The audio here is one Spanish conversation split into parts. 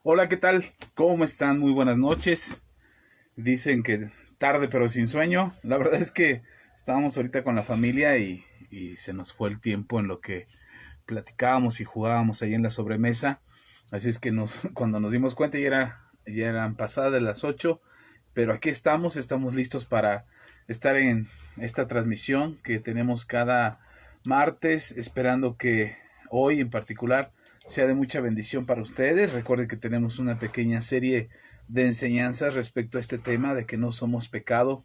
Hola, ¿qué tal? ¿Cómo están? Muy buenas noches. Dicen que tarde pero sin sueño. La verdad es que estábamos ahorita con la familia y se nos fue el tiempo en lo que platicábamos y jugábamos ahí en la sobremesa. Así es que cuando nos dimos cuenta ya eran pasadas de las 8, pero aquí estamos listos para estar en esta transmisión que tenemos cada martes, esperando que hoy en particular sea de mucha bendición para ustedes. Recuerden que tenemos una pequeña serie de enseñanzas respecto a este tema de que no somos pecado,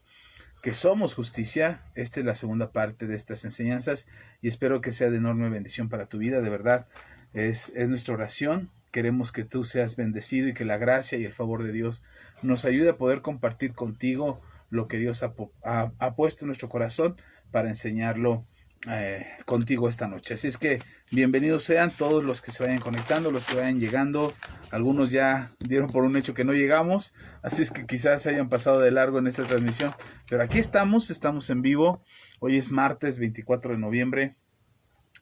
que somos justicia. Esta es la segunda parte de estas enseñanzas y espero que sea de enorme bendición para tu vida. De verdad, es nuestra oración. Queremos que tú seas bendecido y que la gracia y el favor de Dios nos ayude a poder compartir contigo lo que Dios ha puesto en nuestro corazón para enseñarlo contigo esta noche. Así es que bienvenidos sean todos los que se vayan conectando, los que vayan llegando. Algunos ya dieron por un hecho que no llegamos, así es que quizás se hayan pasado de largo en esta transmisión, pero aquí estamos en vivo. Hoy es martes 24 de noviembre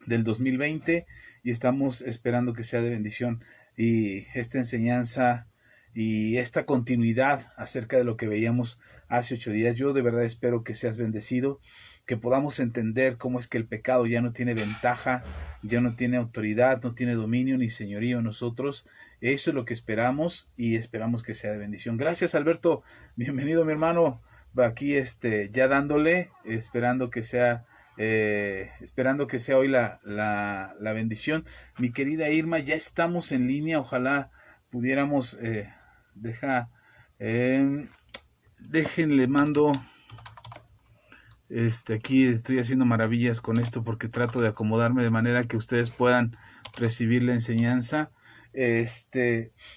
del 2020 y estamos esperando que sea de bendición y esta enseñanza y esta continuidad acerca de lo que veíamos hace 8 días. Yo de verdad espero que seas bendecido, que podamos entender cómo es que el pecado ya no tiene ventaja, ya no tiene autoridad, no tiene dominio ni señorío en nosotros. Eso es lo que esperamos y esperamos que sea de bendición. Gracias, Alberto. Bienvenido, mi hermano. Aquí ya dándole, esperando que sea hoy la bendición. Mi querida Irma, ya estamos en línea. Ojalá pudiéramos, deja, eh, déjenle mando, aquí estoy haciendo maravillas con esto porque trato de acomodarme de manera que ustedes puedan recibir la enseñanza.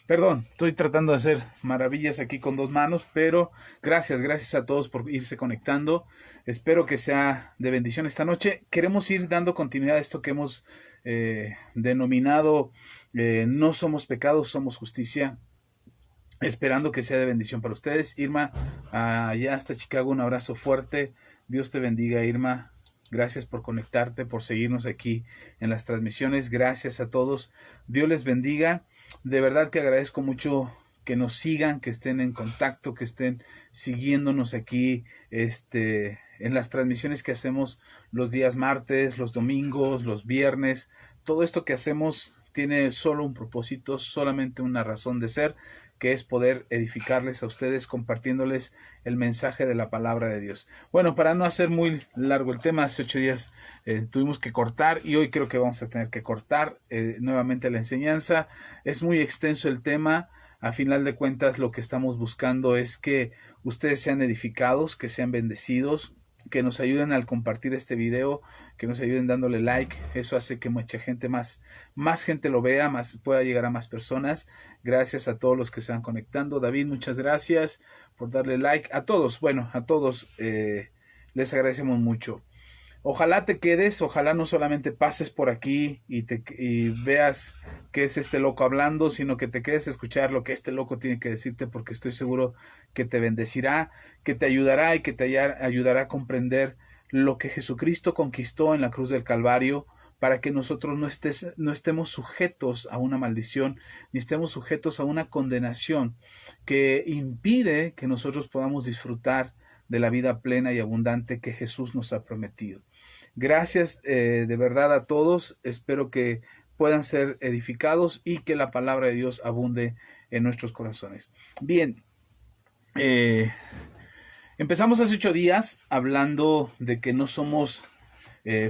Perdón, estoy tratando de hacer maravillas aquí con dos manos, pero gracias a todos por irse conectando. Espero que sea de bendición esta noche. Queremos ir dando continuidad a esto que hemos denominado no somos pecados, somos justicia, esperando que sea de bendición para ustedes. Irma, allá hasta Chicago, un abrazo fuerte. Dios te bendiga, Irma. Gracias por conectarte, por seguirnos aquí en las transmisiones. Gracias a todos. Dios les bendiga. De verdad que agradezco mucho que nos sigan, que estén en contacto, que estén siguiéndonos aquí en las transmisiones que hacemos los días martes, los domingos, los viernes. Todo esto que hacemos tiene solo un propósito, solamente una razón de ser, que es poder edificarles a ustedes compartiéndoles el mensaje de la palabra de Dios. Bueno, para no hacer muy largo el tema, hace 8 días tuvimos que cortar y hoy creo que vamos a tener que cortar nuevamente la enseñanza. Es muy extenso el tema. A final de cuentas, lo que estamos buscando es que ustedes sean edificados, que sean bendecidos, que nos ayuden al compartir este video, que nos ayuden dándole like. Eso hace que mucha gente más gente lo vea, más pueda llegar a más personas. Gracias a todos los que se van conectando. David, muchas gracias por darle like. A todos, bueno, a todos les agradecemos mucho. Ojalá te quedes, ojalá no solamente pases por aquí y veas qué es este loco hablando, sino que te quedes a escuchar lo que este loco tiene que decirte, porque estoy seguro que te bendecirá, que te ayudará y que te ayudará a comprender lo que Jesucristo conquistó en la cruz del Calvario, para que nosotros no estemos sujetos a una maldición, ni estemos sujetos a una condenación que impide que nosotros podamos disfrutar de la vida plena y abundante que Jesús nos ha prometido. Gracias de verdad a todos. Espero que puedan ser edificados y que la palabra de Dios abunde en nuestros corazones. Bien, empezamos hace 8 días hablando de que no somos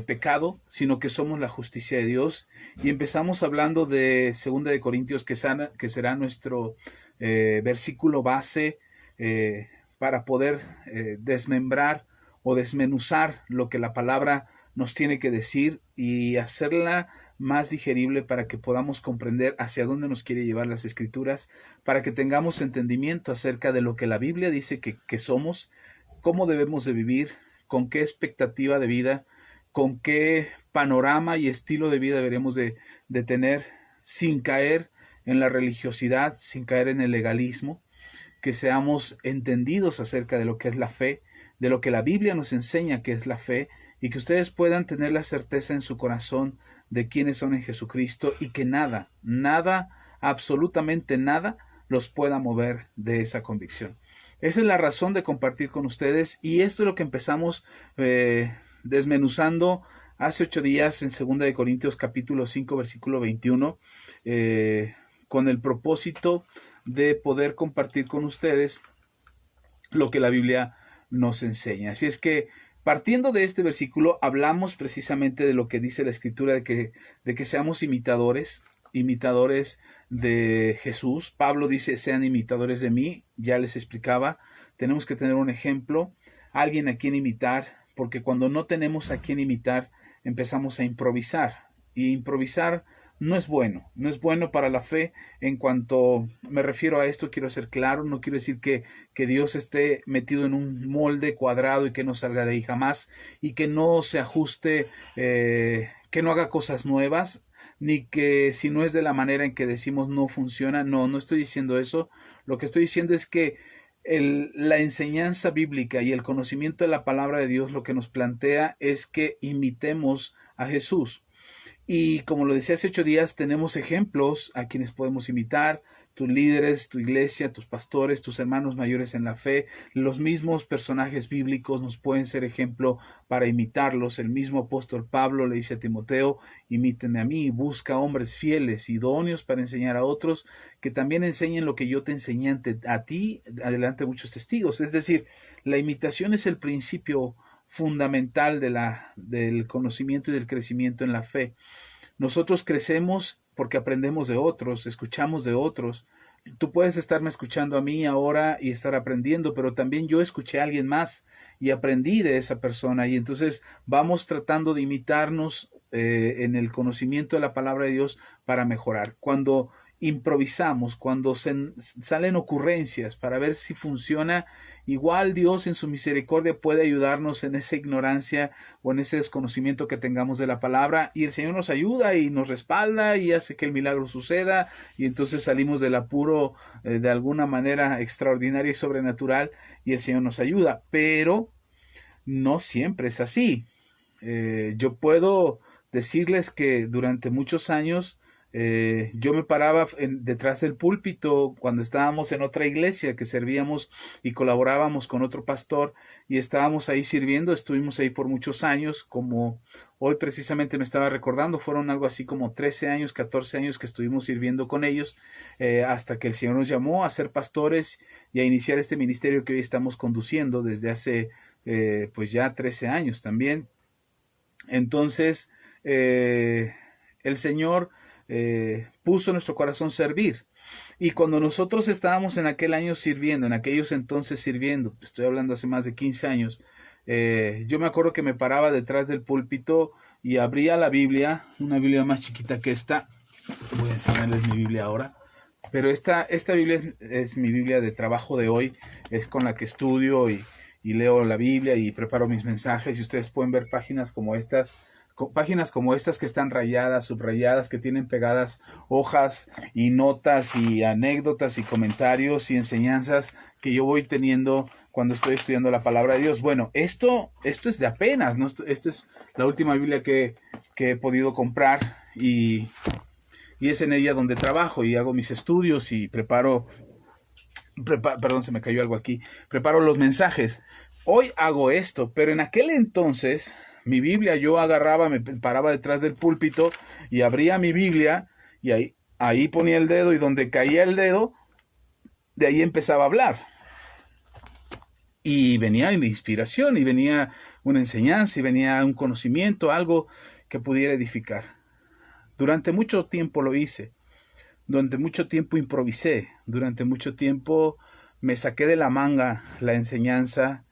pecado, sino que somos la justicia de Dios. Y empezamos hablando de 2 Corintios, que será nuestro versículo base para poder desmembrar o desmenuzar lo que la palabra nos tiene que decir y hacerla más digerible para que podamos comprender hacia dónde nos quiere llevar las Escrituras, para que tengamos entendimiento acerca de lo que la Biblia dice que somos, cómo debemos de vivir, con qué expectativa de vida, con qué panorama y estilo de vida deberemos de tener, sin caer en la religiosidad, sin caer en el legalismo, que seamos entendidos acerca de lo que es la fe, de lo que la Biblia nos enseña que es la fe, y que ustedes puedan tener la certeza en su corazón de quiénes son en Jesucristo y que nada absolutamente nada los pueda mover de esa convicción. Esa es la razón de compartir con ustedes, y esto es lo que empezamos desmenuzando hace 8 días en 2 de Corintios capítulo 5 versículo 21, con el propósito de poder compartir con ustedes lo que la Biblia nos enseña. Así es que, partiendo de este versículo, hablamos precisamente de lo que dice la Escritura, de que seamos imitadores de Jesús. Pablo dice, sean imitadores de mí. Ya les explicaba, tenemos que tener un ejemplo, alguien a quien imitar, porque cuando no tenemos a quien imitar, empezamos a improvisar. Y improvisar no es bueno para la fe. En cuanto me refiero a esto, quiero ser claro, no quiero decir que Dios esté metido en un molde cuadrado y que no salga de ahí jamás, y que no se ajuste, que no haga cosas nuevas, ni que si no es de la manera en que decimos no funciona. No estoy diciendo eso. Lo que estoy diciendo es que la enseñanza bíblica y el conocimiento de la palabra de Dios lo que nos plantea es que imitemos a Jesús. Y como lo decía hace 8 días, tenemos ejemplos a quienes podemos imitar: tus líderes, tu iglesia, tus pastores, tus hermanos mayores en la fe. Los mismos personajes bíblicos nos pueden ser ejemplo para imitarlos. El mismo apóstol Pablo le dice a Timoteo, imítenme a mí, busca hombres fieles, idóneos para enseñar a otros, que también enseñen lo que yo te enseñé a ti, adelante muchos testigos. Es decir, la imitación es el principio fundamental del conocimiento y del crecimiento en la fe. Nosotros crecemos porque aprendemos de otros, escuchamos de otros. Tú puedes estarme escuchando a mí ahora y estar aprendiendo, pero también yo escuché a alguien más y aprendí de esa persona, y entonces vamos tratando de imitarnos en el conocimiento de la palabra de Dios para mejorar. Cuando improvisamos, cuando salen ocurrencias para ver si funciona, igual Dios en su misericordia puede ayudarnos en esa ignorancia o en ese desconocimiento que tengamos de la palabra, y el Señor nos ayuda y nos respalda y hace que el milagro suceda, y entonces salimos del apuro de alguna manera extraordinaria y sobrenatural, y el Señor nos ayuda. Pero no siempre es así. Yo puedo decirles que durante muchos años yo me paraba detrás del púlpito cuando estábamos en otra iglesia que servíamos y colaborábamos con otro pastor, y estábamos ahí sirviendo. Estuvimos ahí por muchos años, como hoy precisamente me estaba recordando, fueron algo así como 13 años, 14 años que estuvimos sirviendo con ellos, hasta que el Señor nos llamó a ser pastores y a iniciar este ministerio que hoy estamos conduciendo desde hace pues ya 13 años también. Entonces el Señor puso en nuestro corazón servir. Y cuando nosotros estábamos en aquel año sirviendo, en aquellos entonces sirviendo, estoy hablando hace más de 15 años, yo me acuerdo que me paraba detrás del púlpito y abría la Biblia, una Biblia más chiquita que esta. Voy a enseñarles mi Biblia ahora. Pero esta Biblia es mi Biblia de trabajo de hoy, es con la que estudio y leo la Biblia y preparo mis mensajes, y ustedes pueden ver páginas como estas que están rayadas, subrayadas, que tienen pegadas hojas y notas y anécdotas y comentarios y enseñanzas que yo voy teniendo cuando estoy estudiando la palabra de Dios. Bueno, esto es de apenas, ¿no? Esta es la última Biblia que he podido comprar, y es en ella donde trabajo y hago mis estudios y preparo, se me cayó algo aquí, preparo los mensajes. Hoy hago esto, pero en aquel entonces mi Biblia, yo agarraba, me paraba detrás del púlpito y abría mi Biblia, y ahí ponía el dedo, y donde caía el dedo, de ahí empezaba a hablar. Y venía una inspiración, y venía una enseñanza, y venía un conocimiento, algo que pudiera edificar. Durante mucho tiempo lo hice, durante mucho tiempo improvisé, durante mucho tiempo me saqué de la manga la enseñanza,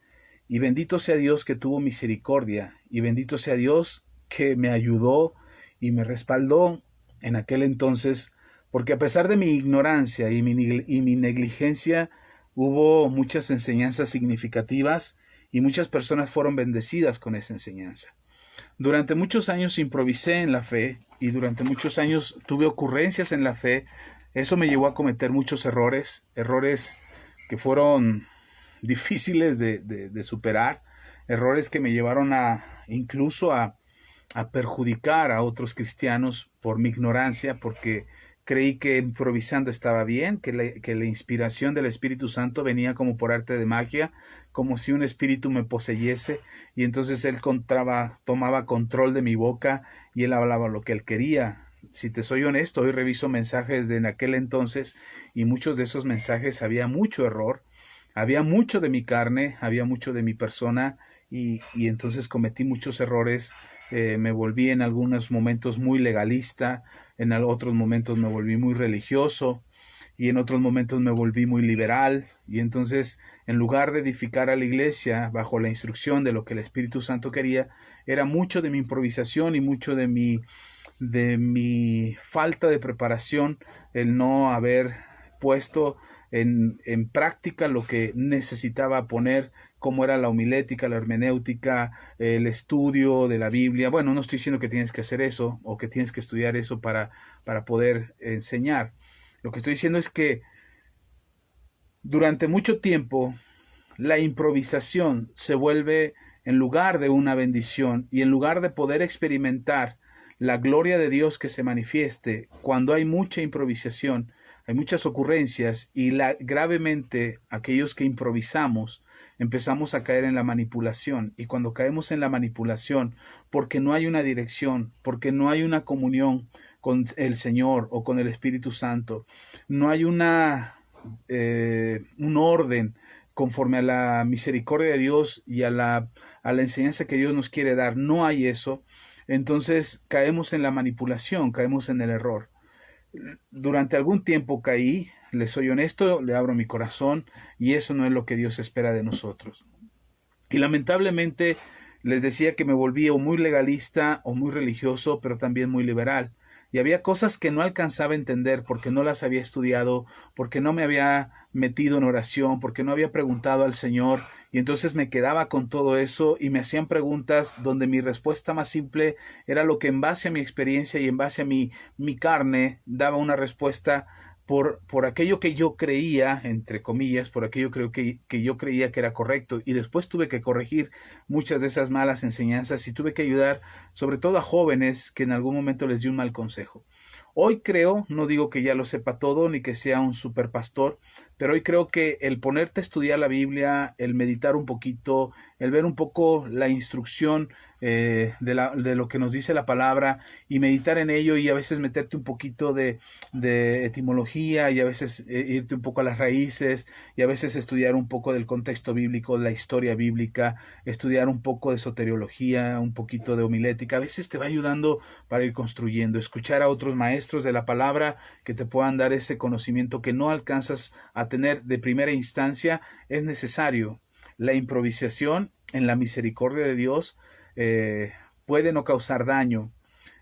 y bendito sea Dios que tuvo misericordia, y bendito sea Dios que me ayudó y me respaldó en aquel entonces, porque a pesar de mi ignorancia y mi negligencia, hubo muchas enseñanzas significativas y muchas personas fueron bendecidas con esa enseñanza. Durante muchos años improvisé en la fe, y durante muchos años tuve ocurrencias en la fe. Eso me llevó a cometer muchos errores que fueron difíciles de superar, errores que me llevaron incluso a perjudicar a otros cristianos por mi ignorancia, porque creí que improvisando estaba bien, que la inspiración del Espíritu Santo venía como por arte de magia, como si un espíritu me poseyese, y entonces él tomaba control de mi boca y él hablaba lo que él quería. Si te soy honesto, hoy reviso mensajes de en aquel entonces y muchos de esos mensajes había mucho error, había mucho de mi carne, había mucho de mi persona y entonces cometí muchos errores. Me volví en algunos momentos muy legalista, en otros momentos me volví muy religioso y en otros momentos me volví muy liberal. Y entonces, en lugar de edificar a la iglesia bajo la instrucción de lo que el Espíritu Santo quería, era mucho de mi improvisación y mucho de mi falta de preparación, el no haber puesto en práctica lo que necesitaba poner, como era la homilética, la hermenéutica, el estudio de la Biblia. Bueno, no estoy diciendo que tienes que hacer eso o que tienes que estudiar eso para poder enseñar. Lo que estoy diciendo es que durante mucho tiempo la improvisación se vuelve, en lugar de una bendición y en lugar de poder experimentar la gloria de Dios que se manifieste, cuando hay mucha improvisación, hay muchas ocurrencias y gravemente aquellos que improvisamos empezamos a caer en la manipulación, y cuando caemos en la manipulación porque no hay una dirección, porque no hay una comunión con el Señor o con el Espíritu Santo, no hay un orden conforme a la misericordia de Dios y a la enseñanza que Dios nos quiere dar, no hay eso, entonces caemos en la manipulación, caemos en el error. Durante algún tiempo caí, le soy honesto, le abro mi corazón, y eso no es lo que Dios espera de nosotros. Y lamentablemente les decía que me volví o muy legalista o muy religioso, pero también muy liberal. Y había cosas que no alcanzaba a entender porque no las había estudiado, porque no me había metido en oración, porque no había preguntado al Señor. Y entonces me quedaba con todo eso y me hacían preguntas donde mi respuesta más simple era lo que en base a mi experiencia y en base a mi carne daba una respuesta por aquello que yo creía, entre comillas, por aquello que yo creía que era correcto. Y después tuve que corregir muchas de esas malas enseñanzas y tuve que ayudar sobre todo a jóvenes que en algún momento les di un mal consejo. Hoy creo, no digo que ya lo sepa todo ni que sea un super pastor, pero hoy creo que el ponerte a estudiar la Biblia, el meditar un poquito, el ver un poco la instrucción de lo que nos dice la palabra y meditar en ello, y a veces meterte un poquito de etimología y a veces irte un poco a las raíces y a veces estudiar un poco del contexto bíblico, la historia bíblica, estudiar un poco de soteriología, un poquito de homilética, a veces te va ayudando para ir construyendo, escuchar a otros maestros de la palabra que te puedan dar ese conocimiento que no alcanzas a tener de primera instancia. Es necesario. La improvisación en la misericordia de Dios puede no causar daño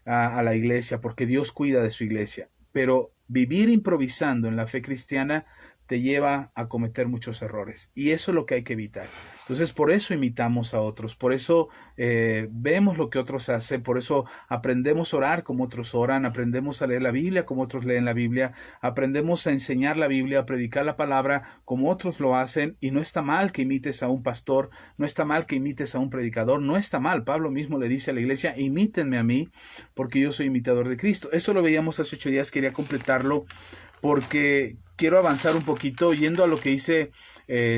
a la iglesia, porque Dios cuida de su iglesia, pero vivir improvisando en la fe cristiana te lleva a cometer muchos errores, y eso es lo que hay que evitar. Entonces, por eso imitamos a otros, por eso vemos lo que otros hacen, por eso aprendemos a orar como otros oran, aprendemos a leer la Biblia como otros leen la Biblia, aprendemos a enseñar la Biblia, a predicar la palabra como otros lo hacen, y no está mal que imites a un pastor, no está mal que imites a un predicador, no está mal. Pablo mismo le dice a la iglesia: imítenme a mí, porque yo soy imitador de Cristo. Eso lo veíamos hace 8 días, quería completarlo porque quiero avanzar un poquito yendo a lo que dice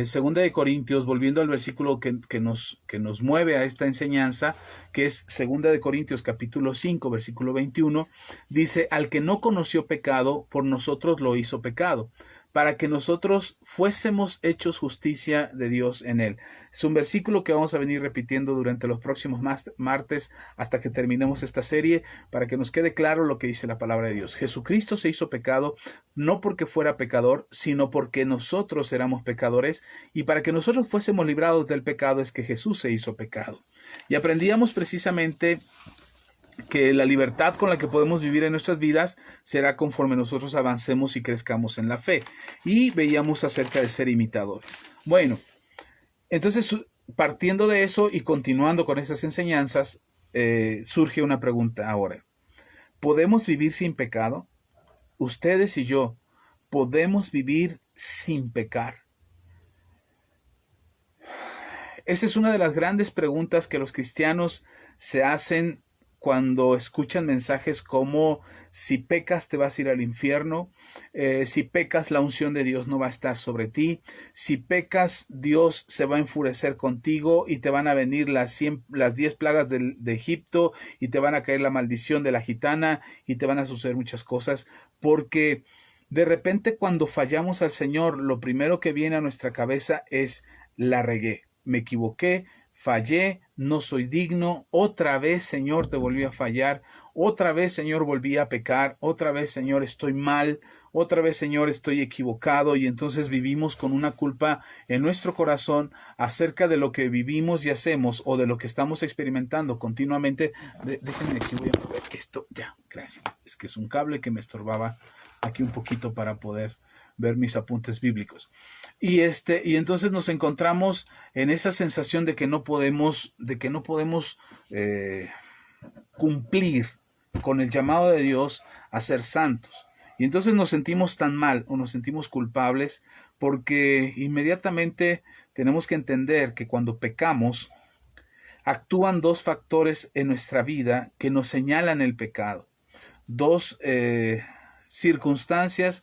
Segunda de Corintios, volviendo al versículo que nos mueve a esta enseñanza, que es Segunda de Corintios capítulo 5, versículo 21, dice: al que no conoció pecado, por nosotros lo hizo pecado, para que nosotros fuésemos hechos justicia de Dios en él. Es un versículo que vamos a venir repitiendo durante los próximos martes hasta que terminemos esta serie, para que nos quede claro lo que dice la palabra de Dios. Jesucristo se hizo pecado no porque fuera pecador, sino porque nosotros éramos pecadores, y para que nosotros fuésemos librados del pecado es que Jesús se hizo pecado. Y aprendíamos precisamente que la libertad con la que podemos vivir en nuestras vidas será conforme nosotros avancemos y crezcamos en la fe. Y veíamos acerca de ser imitadores. Bueno, entonces, partiendo de eso y continuando con esas enseñanzas, surge una pregunta ahora. ¿Podemos vivir sin pecado? Ustedes y yo, ¿podemos vivir sin pecar? Esa es una de las grandes preguntas que los cristianos se hacen cuando escuchan mensajes como si pecas te vas a ir al infierno, si pecas la unción de Dios no va a estar sobre ti, si pecas Dios se va a enfurecer contigo y te van a venir las 10 plagas de Egipto y te van a caer la maldición de la gitana y te van a suceder muchas cosas, porque de repente cuando fallamos al Señor, lo primero que viene a nuestra cabeza es la regué, me equivoqué, fallé, no soy digno, otra vez Señor te volví a fallar, otra vez Señor volví a pecar, otra vez Señor estoy mal, otra vez Señor estoy equivocado, y entonces vivimos con una culpa en nuestro corazón acerca de lo que vivimos y hacemos o de lo que estamos experimentando continuamente. Déjenme aquí, voy a mover esto, ya, gracias, es que es un cable que me estorbaba aquí un poquito para poder ver mis apuntes bíblicos. Y entonces nos encontramos en esa sensación de que no podemos cumplir con el llamado de Dios a ser santos. Y entonces nos sentimos tan mal o nos sentimos culpables porque inmediatamente tenemos que entender que cuando pecamos actúan dos factores en nuestra vida que nos señalan el pecado. Dos circunstancias,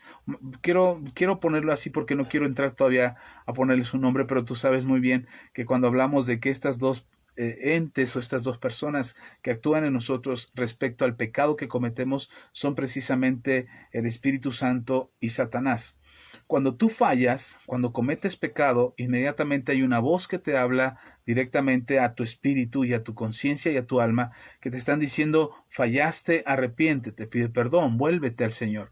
quiero ponerlo así porque no quiero entrar todavía a ponerle su nombre, pero tú sabes muy bien que cuando hablamos de que estas dos entes o estas dos personas que actúan en nosotros respecto al pecado que cometemos son precisamente el Espíritu Santo y Satanás. Cuando tú fallas, cuando cometes pecado, inmediatamente hay una voz que te habla directamente a tu espíritu y a tu conciencia y a tu alma, que te están diciendo, fallaste, arrepiéntete, pide perdón, vuélvete al Señor.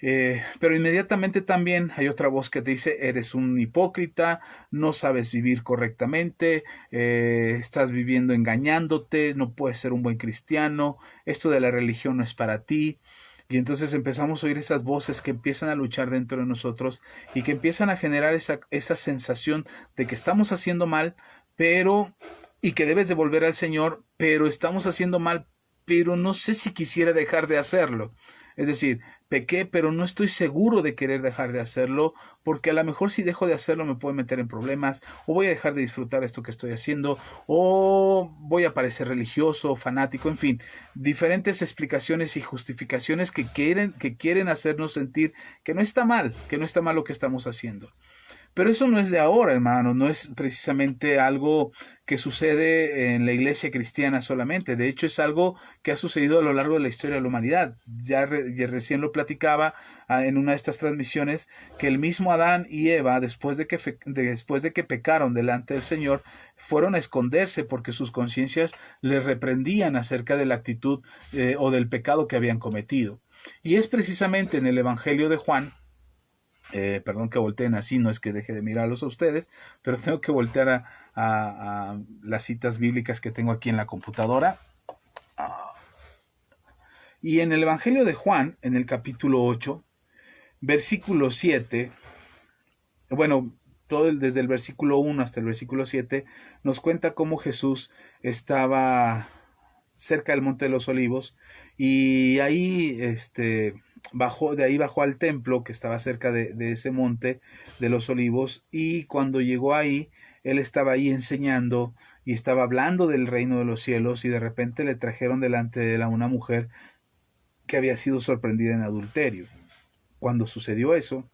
Pero inmediatamente también hay otra voz que te dice, eres un hipócrita, no sabes vivir correctamente, estás viviendo engañándote, no puedes ser un buen cristiano, esto de la religión no es para ti. Y entonces empezamos a oír esas voces que empiezan a luchar dentro de nosotros y que empiezan a generar esa sensación de que estamos haciendo mal, y que debes de volver al Señor, pero estamos haciendo mal, pero no sé si quisiera dejar de hacerlo. Es decir, pequé, pero no estoy seguro de querer dejar de hacerlo, porque a lo mejor si dejo de hacerlo me puedo meter en problemas, o voy a dejar de disfrutar esto que estoy haciendo, o voy a parecer religioso, fanático, en fin, diferentes explicaciones y justificaciones que quieren hacernos sentir que no está mal lo que estamos haciendo. Pero eso no es de ahora, hermano, no es precisamente algo que sucede en la iglesia cristiana solamente. De hecho, es algo que ha sucedido a lo largo de la historia de la humanidad. Ya recién lo platicaba en una de estas transmisiones, que el mismo Adán y Eva, después de que pecaron delante del Señor, fueron a esconderse porque sus conciencias les reprendían acerca de la actitud o del pecado que habían cometido. Y es precisamente en el Evangelio de Juan, perdón que volteen así, no es que deje de mirarlos a ustedes, pero tengo que voltear a las citas bíblicas que tengo aquí en la computadora. Y en el Evangelio de Juan, en el capítulo 8, versículo 7, bueno, desde el versículo 1 hasta el versículo 7, nos cuenta cómo Jesús estaba cerca del Monte de los Olivos y ahí bajó al templo que estaba cerca de ese monte de los Olivos, y cuando llegó ahí, él estaba ahí enseñando y estaba hablando del reino de los cielos, y de repente le trajeron delante de él a una mujer que había sido sorprendida en adulterio. Cuando sucedió eso,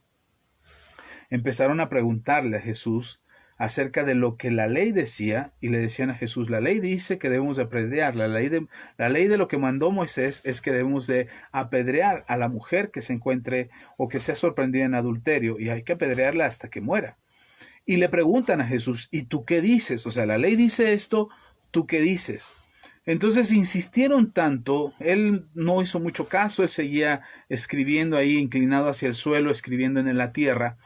empezaron a preguntarle a Jesús acerca de lo que la ley decía, y le decían a Jesús, la ley dice que debemos de apedrear, la ley de lo que mandó Moisés es que debemos de apedrear a la mujer que se encuentre o que sea sorprendida en adulterio, y hay que apedrearla hasta que muera. Y le preguntan a Jesús, ¿y tú qué dices? O sea, la ley dice esto, ¿tú qué dices? Entonces insistieron tanto, él no hizo mucho caso, él seguía escribiendo ahí, inclinado hacia el suelo, escribiendo en la tierra,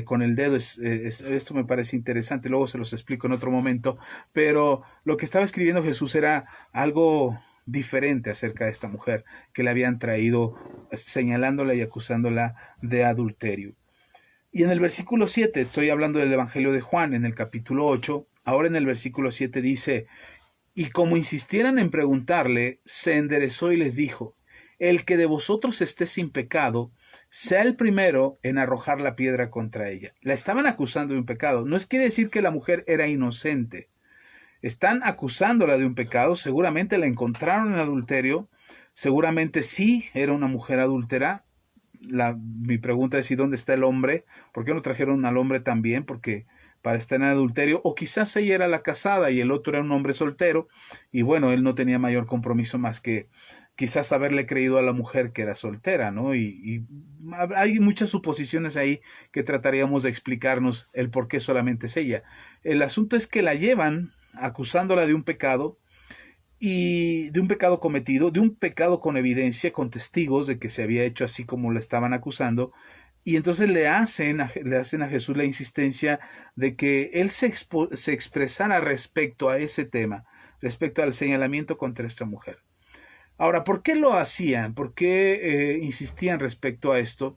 con el dedo. Esto me parece interesante, luego se los explico en otro momento, pero lo que estaba escribiendo Jesús era algo diferente acerca de esta mujer que le habían traído, señalándola y acusándola de adulterio. Y en el versículo 7, estoy hablando del Evangelio de Juan, en el capítulo 8, ahora en el versículo 7 dice, y como insistieran en preguntarle, se enderezó y les dijo, el que de vosotros esté sin pecado, sea el primero en arrojar la piedra contra ella. La estaban acusando de un pecado. No quiere decir que la mujer era inocente. están acusándola de un pecado, seguramente la encontraron en adulterio, seguramente sí era una mujer adúltera. Mi pregunta es: ¿y dónde está el hombre? ¿Por qué no trajeron al hombre también? Porque para estar en adulterio, o quizás ella era la casada y el otro era un hombre soltero, y bueno, él no tenía mayor compromiso más que quizás haberle creído a la mujer que era soltera, ¿no? Y hay muchas suposiciones ahí que trataríamos de explicarnos el por qué solamente es ella. El asunto es que la llevan acusándola de un pecado, y de un pecado cometido, de un pecado con evidencia, con testigos de que se había hecho así como le estaban acusando, y entonces le hacen a Jesús la insistencia de que él se expresara respecto a ese tema, respecto al señalamiento contra esta mujer. Ahora, ¿por qué lo hacían? ¿Por qué insistían respecto a esto?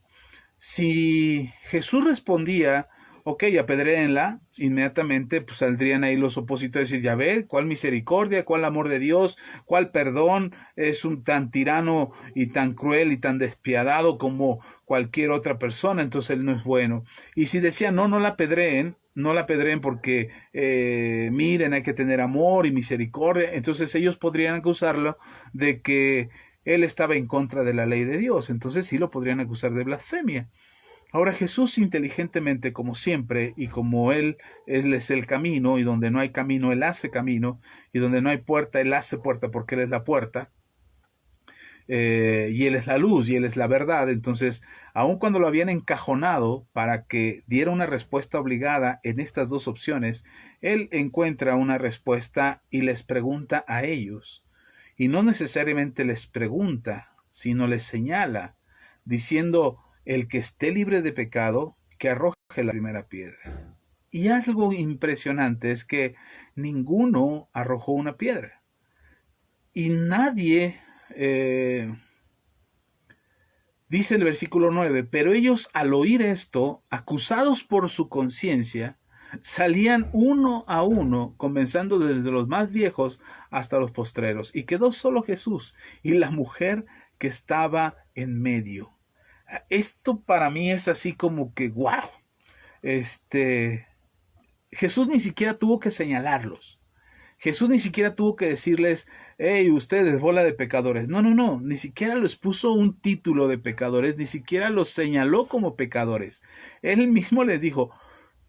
Si Jesús respondía: ok, apedréenla, inmediatamente pues saldrían ahí los opositores y decir: ya ver, cuál misericordia, cuál amor de Dios, cuál perdón, es un tan tirano y tan cruel y tan despiadado como cualquier otra persona, entonces él no es bueno. Y si decían: no, no la apedreen, no la apedreen porque miren, hay que tener amor y misericordia, entonces ellos podrían acusarlo de que él estaba en contra de la ley de Dios, entonces sí lo podrían acusar de blasfemia. Ahora Jesús, inteligentemente, como siempre, y como Él es el camino, y donde no hay camino, Él hace camino, y donde no hay puerta, Él hace puerta, porque Él es la puerta, y Él es la luz, y Él es la verdad. Entonces, aun cuando lo habían encajonado para que diera una respuesta obligada en estas dos opciones, Él encuentra una respuesta y les pregunta a ellos. Y no necesariamente les pregunta, sino les señala, diciendo: el que esté libre de pecado, que arroje la primera piedra. Y algo impresionante es que ninguno arrojó una piedra. Y nadie, dice el versículo 9, pero ellos al oír esto, acusados por su conciencia, salían uno a uno, comenzando desde los más viejos hasta los postreros. Y quedó solo Jesús y la mujer que estaba en medio. Esto para mí es así como que, wow, Jesús ni siquiera tuvo que señalarlos. Jesús ni siquiera tuvo que decirles: hey, ustedes, bola de pecadores. No, no, no, ni siquiera les puso un título de pecadores, ni siquiera los señaló como pecadores. Él mismo les dijo: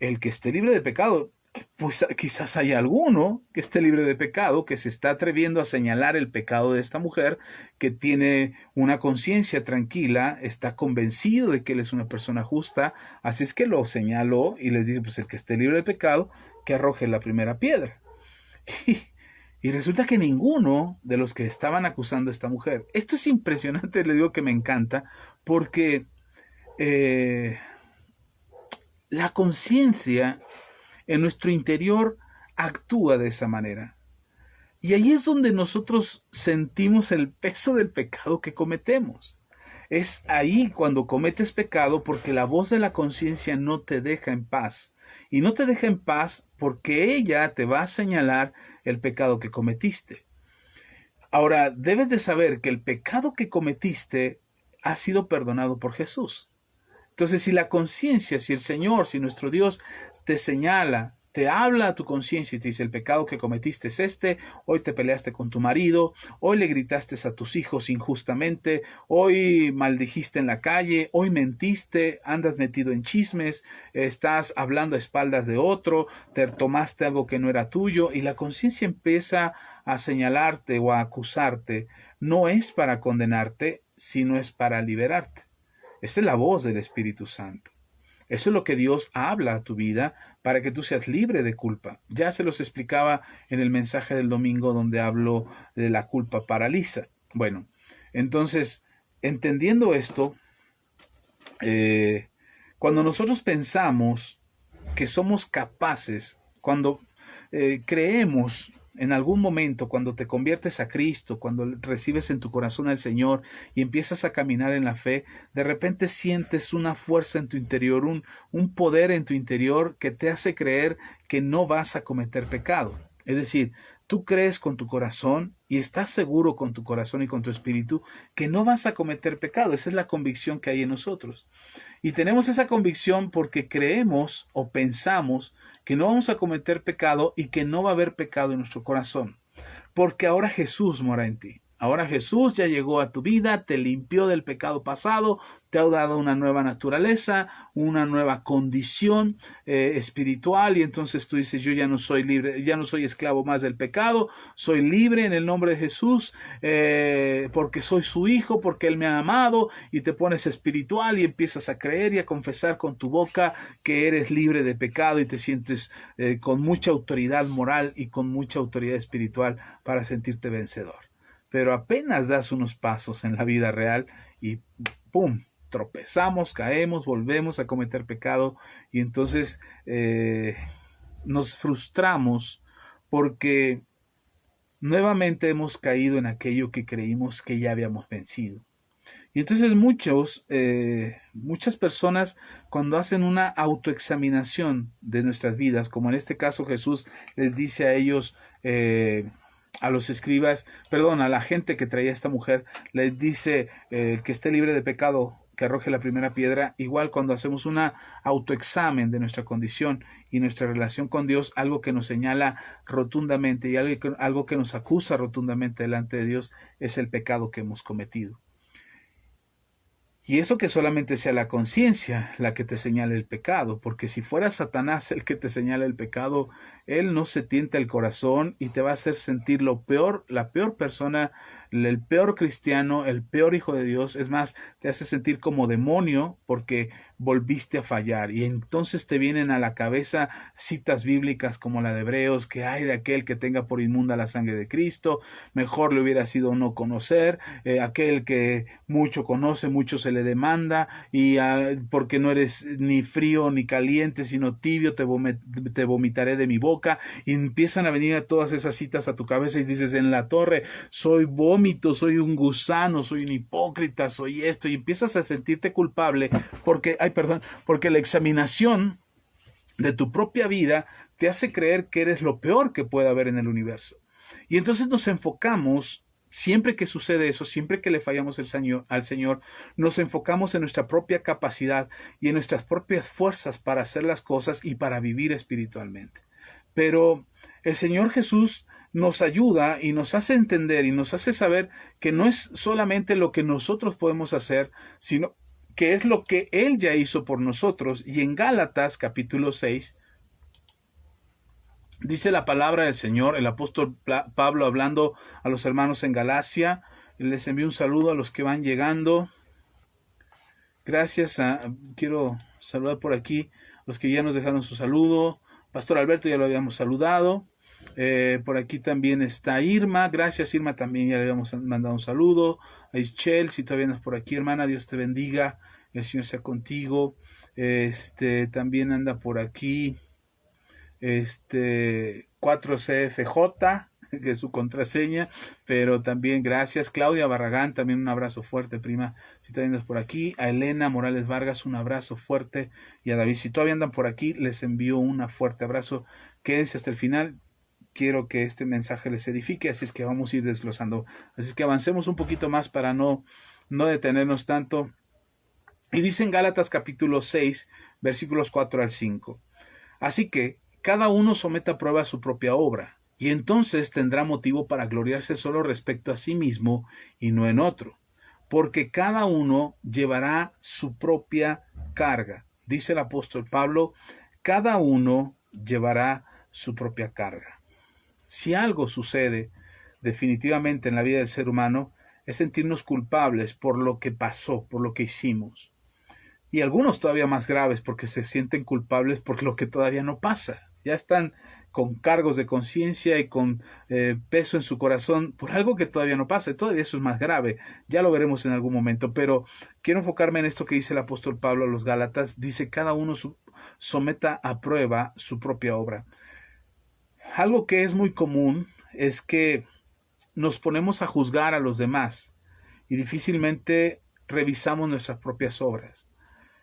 el que esté libre de pecado. Pues quizás haya alguno que esté libre de pecado, que se está atreviendo a señalar el pecado de esta mujer, que tiene una conciencia tranquila, está convencido de que él es una persona justa, así es que lo señaló y les dice: pues el que esté libre de pecado, que arroje la primera piedra. Y resulta que ninguno de los que estaban acusando a esta mujer. Esto es impresionante, le digo que me encanta, porque la conciencia en nuestro interior actúa de esa manera. Y ahí es donde nosotros sentimos el peso del pecado que cometemos. Es ahí cuando cometes pecado porque la voz de la conciencia no te deja en paz. Y no te deja en paz porque ella te va a señalar el pecado que cometiste. Ahora, debes de saber que el pecado que cometiste ha sido perdonado por Jesús. Entonces, si la conciencia, si el Señor, si nuestro Dios te señala, te habla a tu conciencia y te dice: el pecado que cometiste es este, hoy te peleaste con tu marido, hoy le gritaste a tus hijos injustamente, hoy maldijiste en la calle, hoy mentiste, andas metido en chismes, estás hablando a espaldas de otro, te tomaste algo que no era tuyo, y la conciencia empieza a señalarte o a acusarte, no es para condenarte, sino es para liberarte. Esa es la voz del Espíritu Santo. Eso es lo que Dios habla a tu vida para que tú seas libre de culpa. Ya se los explicaba en el mensaje del domingo donde hablo de la culpa paraliza. Bueno, entonces, entendiendo esto, cuando nosotros pensamos que somos capaces, cuando creemos en algún momento, cuando te conviertes a Cristo, cuando recibes en tu corazón al Señor y empiezas a caminar en la fe, de repente sientes una fuerza en tu interior, un poder en tu interior que te hace creer que no vas a cometer pecado. Es decir, tú crees con tu corazón y estás seguro con tu corazón y con tu espíritu que no vas a cometer pecado. Esa es la convicción que hay en nosotros. Y tenemos esa convicción porque creemos o pensamos que no vamos a cometer pecado y que no va a haber pecado en nuestro corazón. Porque ahora Jesús mora en ti. Ahora Jesús ya llegó a tu vida, te limpió del pecado pasado, te ha dado una nueva naturaleza, una nueva condición espiritual, y entonces tú dices, yo ya no soy libre, ya no soy esclavo más del pecado, soy libre en el nombre de Jesús, porque soy su hijo, porque Él me ha amado, y te pones espiritual y empiezas a creer y a confesar con tu boca que eres libre de pecado y te sientes con mucha autoridad moral y con mucha autoridad espiritual para sentirte vencedor. Pero apenas das unos pasos en la vida real y ¡pum! Tropezamos, caemos, volvemos a cometer pecado y entonces nos frustramos porque nuevamente hemos caído en aquello que creímos que ya habíamos vencido. Y entonces muchas personas cuando hacen una autoexaminación de nuestras vidas, como en este caso Jesús les dice a ellos, a los escribas, perdón, a la gente que traía a esta mujer, les dice que esté libre de pecado, que arroje la primera piedra. Igual cuando hacemos una autoexamen de nuestra condición y nuestra relación con Dios, algo que nos señala rotundamente y algo que nos acusa rotundamente delante de Dios es el pecado que hemos cometido. Y eso que solamente sea la conciencia la que te señale el pecado, porque si fuera Satanás el que te señala el pecado, él no se tienta el corazón y te va a hacer sentir lo peor, la peor persona, el peor cristiano, el peor hijo de Dios. Es más, te hace sentir como demonio porque volviste a fallar. Y entonces te vienen a la cabeza citas bíblicas como la de Hebreos, que hay de aquel que tenga por inmunda la sangre de Cristo, mejor le hubiera sido no conocer, aquel que mucho conoce, mucho se le demanda, y porque no eres ni frío ni caliente, sino tibio, te vomitaré de mi boca. Y empiezan a venir a todas esas citas a tu cabeza y dices, en la torre, soy vómito, soy un gusano, soy un hipócrita, soy esto, y empiezas a sentirte culpable porque la examinación de tu propia vida te hace creer que eres lo peor que puede haber en el universo. Y entonces nos enfocamos, siempre que sucede eso, siempre que le fallamos al Señor, nos enfocamos en nuestra propia capacidad y en nuestras propias fuerzas para hacer las cosas y para vivir espiritualmente. Pero el Señor Jesús nos ayuda y nos hace entender y nos hace saber que no es solamente lo que nosotros podemos hacer, sino que es lo que Él ya hizo por nosotros. Y en Gálatas capítulo 6, dice la palabra del Señor, el apóstol Pablo hablando a los hermanos en Galacia, les envío un saludo a los que van llegando. Gracias, quiero saludar por aquí a los que ya nos dejaron su saludo. Pastor Alberto ya lo habíamos saludado. Por aquí también está Irma. Gracias, Irma, también ya le habíamos mandado un saludo. A Ischel, si todavía andas por aquí, hermana, Dios te bendiga. El Señor sea contigo. También anda por aquí 4CFJ, que es su contraseña, pero también gracias. Claudia Barragán, también un abrazo fuerte, prima, si todavía andas por aquí. A Elena Morales Vargas, un abrazo fuerte. Y a David, si todavía andan por aquí, les envío un fuerte abrazo. Quédense hasta el final. Quiero que este mensaje les edifique, así es que vamos a ir desglosando. Así es que avancemos un poquito más para no detenernos tanto. Y dice en Gálatas capítulo 6, versículos 4 al 5. Así que cada uno someta a prueba su propia obra, y entonces tendrá motivo para gloriarse solo respecto a sí mismo y no en otro, porque cada uno llevará su propia carga. Dice el apóstol Pablo, cada uno llevará su propia carga. Si algo sucede definitivamente en la vida del ser humano, es sentirnos culpables por lo que pasó, por lo que hicimos. Y algunos todavía más graves porque se sienten culpables por lo que todavía no pasa. Ya están con cargos de conciencia y con peso en su corazón por algo que todavía no pasa. Todavía eso es más grave. Ya lo veremos en algún momento. Pero quiero enfocarme en esto que dice el apóstol Pablo a los Gálatas. Dice, cada uno someta a prueba su propia obra. Algo que es muy común es que nos ponemos a juzgar a los demás y difícilmente revisamos nuestras propias obras.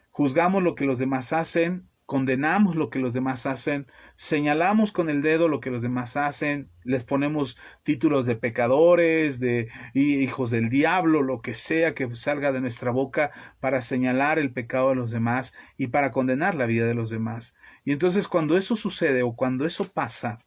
Juzgamos lo que los demás hacen condenamos lo que los demás hacen, señalamos con el dedo lo que los demás hacen, les ponemos títulos de pecadores, de hijos del diablo, lo que sea que salga de nuestra boca para señalar el pecado de los demás y para condenar la vida de los demás. Y entonces cuando eso sucede o cuando eso pasa,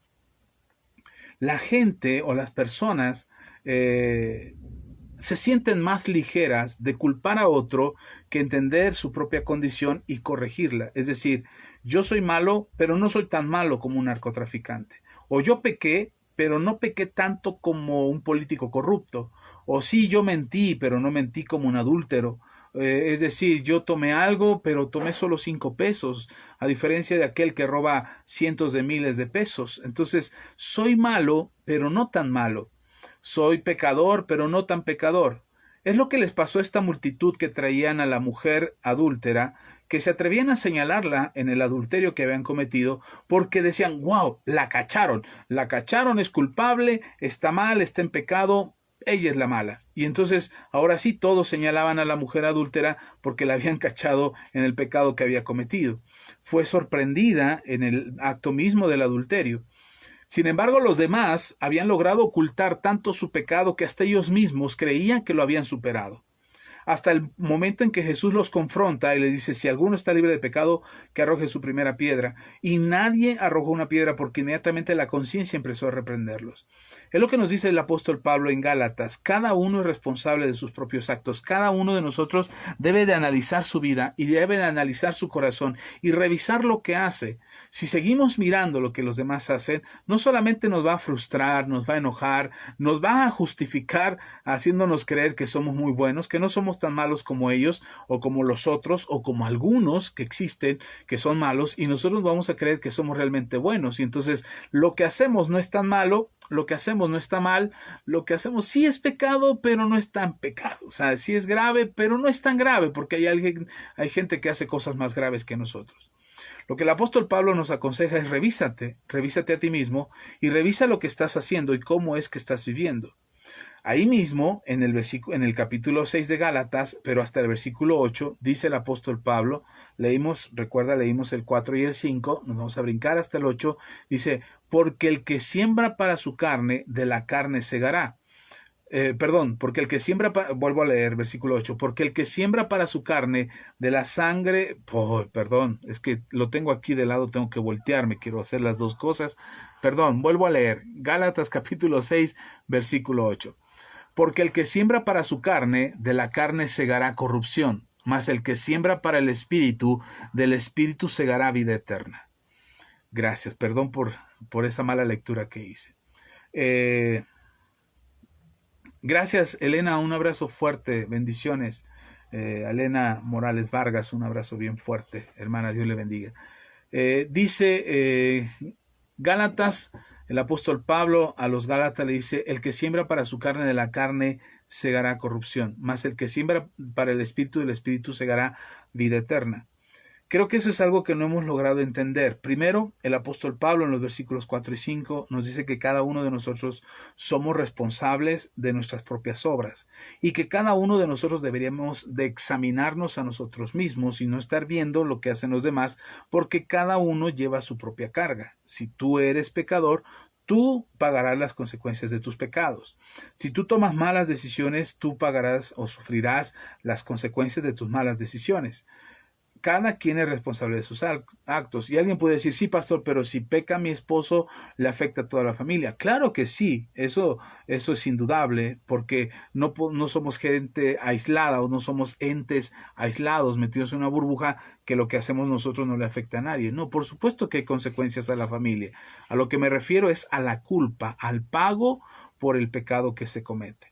la gente o las personas se sienten más ligeras de culpar a otro que entender su propia condición y corregirla. Es decir, yo soy malo, pero no soy tan malo como un narcotraficante. O yo pequé, pero no pequé tanto como un político corrupto. O sí, yo mentí, pero no mentí como un adúltero. Es decir, yo tomé algo, pero tomé solo 5 pesos, a diferencia de aquel que roba cientos de miles de pesos. Entonces, soy malo, pero no tan malo. Soy pecador, pero no tan pecador. Es lo que les pasó a esta multitud que traían a la mujer adúltera, que se atrevían a señalarla en el adulterio que habían cometido, porque decían, wow, la cacharon, es culpable, está mal, está en pecado, ella es la mala. Y entonces, ahora sí, todos señalaban a la mujer adúltera porque la habían cachado en el pecado que había cometido. Fue sorprendida en el acto mismo del adulterio. Sin embargo, los demás habían logrado ocultar tanto su pecado que hasta ellos mismos creían que lo habían superado. Hasta el momento en que Jesús los confronta y les dice, si alguno está libre de pecado, que arroje su primera piedra. Y nadie arrojó una piedra porque inmediatamente la conciencia empezó a reprenderlos. Es lo que nos dice el apóstol Pablo en Gálatas. Cada uno es responsable de sus propios actos. Cada uno de nosotros debe de analizar su vida y debe de analizar su corazón y revisar lo que hace. Si seguimos mirando lo que los demás hacen, no solamente nos va a frustrar, nos va a enojar, nos va a justificar haciéndonos creer que somos muy buenos, que no somos tan malos como ellos o como los otros o como algunos que existen que son malos, y nosotros vamos a creer que somos realmente buenos. Y entonces lo que hacemos no es tan malo, lo que hacemos no está mal, lo que hacemos sí es pecado, pero no es tan pecado. O sea, sí es grave, pero no es tan grave, porque hay gente que hace cosas más graves que nosotros. Lo que el apóstol Pablo nos aconseja es revísate a ti mismo y revisa lo que estás haciendo y cómo es que estás viviendo. Ahí mismo, en el capítulo 6 de Gálatas, pero hasta el versículo 8, dice el apóstol Pablo, leímos el 4 y el 5, nos vamos a brincar hasta el 8, dice, porque el que siembra para su carne, de la carne segará. Porque el que siembra, vuelvo a leer versículo 8, porque el que siembra para su carne, de la sangre, es que lo tengo aquí de lado, tengo que voltearme, quiero hacer las dos cosas, vuelvo a leer, Gálatas capítulo 6, versículo 8, porque el que siembra para su carne, de la carne segará corrupción, mas el que siembra para el espíritu, del espíritu segará vida eterna. Gracias, perdón por esa mala lectura que hice. Gracias, Elena, un abrazo fuerte, bendiciones. Elena Morales Vargas, un abrazo bien fuerte, hermana, Dios le bendiga. Dice Gálatas, el apóstol Pablo a los Gálatas le dice, el que siembra para su carne, de la carne segará corrupción, mas el que siembra para el espíritu, del espíritu segará vida eterna. Creo que eso es algo que no hemos logrado entender. Primero, el apóstol Pablo en los versículos 4 y 5 nos dice que cada uno de nosotros somos responsables de nuestras propias obras y que cada uno de nosotros deberíamos de examinarnos a nosotros mismos y no estar viendo lo que hacen los demás, porque cada uno lleva su propia carga. Si tú eres pecador, tú pagarás las consecuencias de tus pecados. Si tú tomas malas decisiones, tú pagarás o sufrirás las consecuencias de tus malas decisiones. Cada quien es responsable de sus actos. Y alguien puede decir, sí, pastor, pero si peca mi esposo, le afecta a toda la familia. Claro que sí, eso es indudable, porque no somos gente aislada o no somos entes aislados, metidos en una burbuja, que lo que hacemos nosotros no le afecta a nadie. No, por supuesto que hay consecuencias a la familia. A lo que me refiero es a la culpa, al pago por el pecado que se comete.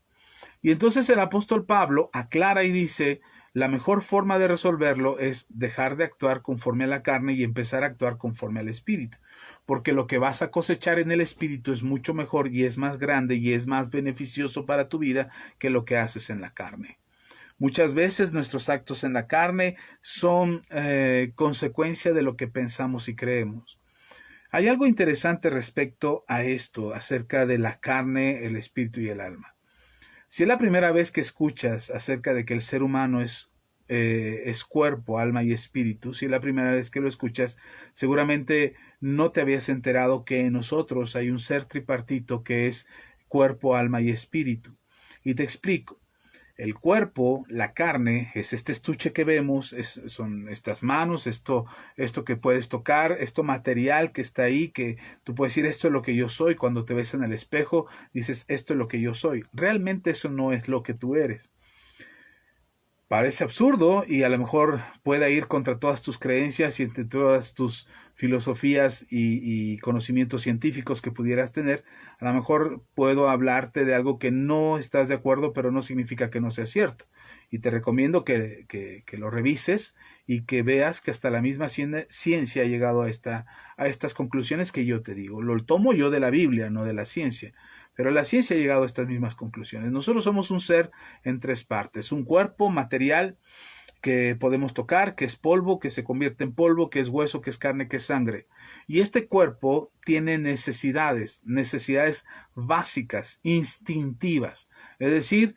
Y entonces el apóstol Pablo aclara y dice, la mejor forma de resolverlo es dejar de actuar conforme a la carne y empezar a actuar conforme al espíritu, porque lo que vas a cosechar en el espíritu es mucho mejor y es más grande y es más beneficioso para tu vida que lo que haces en la carne. Muchas veces nuestros actos en la carne son consecuencia de lo que pensamos y creemos. Hay algo interesante respecto a esto, acerca de la carne, el espíritu y el alma. Si es la primera vez que escuchas acerca de que el ser humano es es cuerpo, alma y espíritu, si es la primera vez que lo escuchas, seguramente no te habías enterado que en nosotros hay un ser tripartito que es cuerpo, alma y espíritu. Y te explico. El cuerpo, la carne, es este estuche que vemos, son estas manos, esto que puedes tocar, esto material que está ahí, que tú puedes decir, esto es lo que yo soy. Cuando te ves en el espejo, dices, esto es lo que yo soy. Realmente eso no es lo que tú eres. Parece absurdo y a lo mejor pueda ir contra todas tus creencias y entre todas tus filosofías y conocimientos científicos que pudieras tener. A lo mejor puedo hablarte de algo que no estás de acuerdo, pero no significa que no sea cierto. Y te recomiendo que lo revises y que veas que hasta la misma ciencia ha llegado a estas conclusiones que yo te digo. Lo tomo yo de la Biblia, no de la ciencia. Pero la ciencia ha llegado a estas mismas conclusiones. Nosotros somos un ser en tres partes. Un cuerpo material que podemos tocar, que es polvo, que se convierte en polvo, que es hueso, que es carne, que es sangre. Y este cuerpo tiene necesidades básicas, instintivas. Es decir,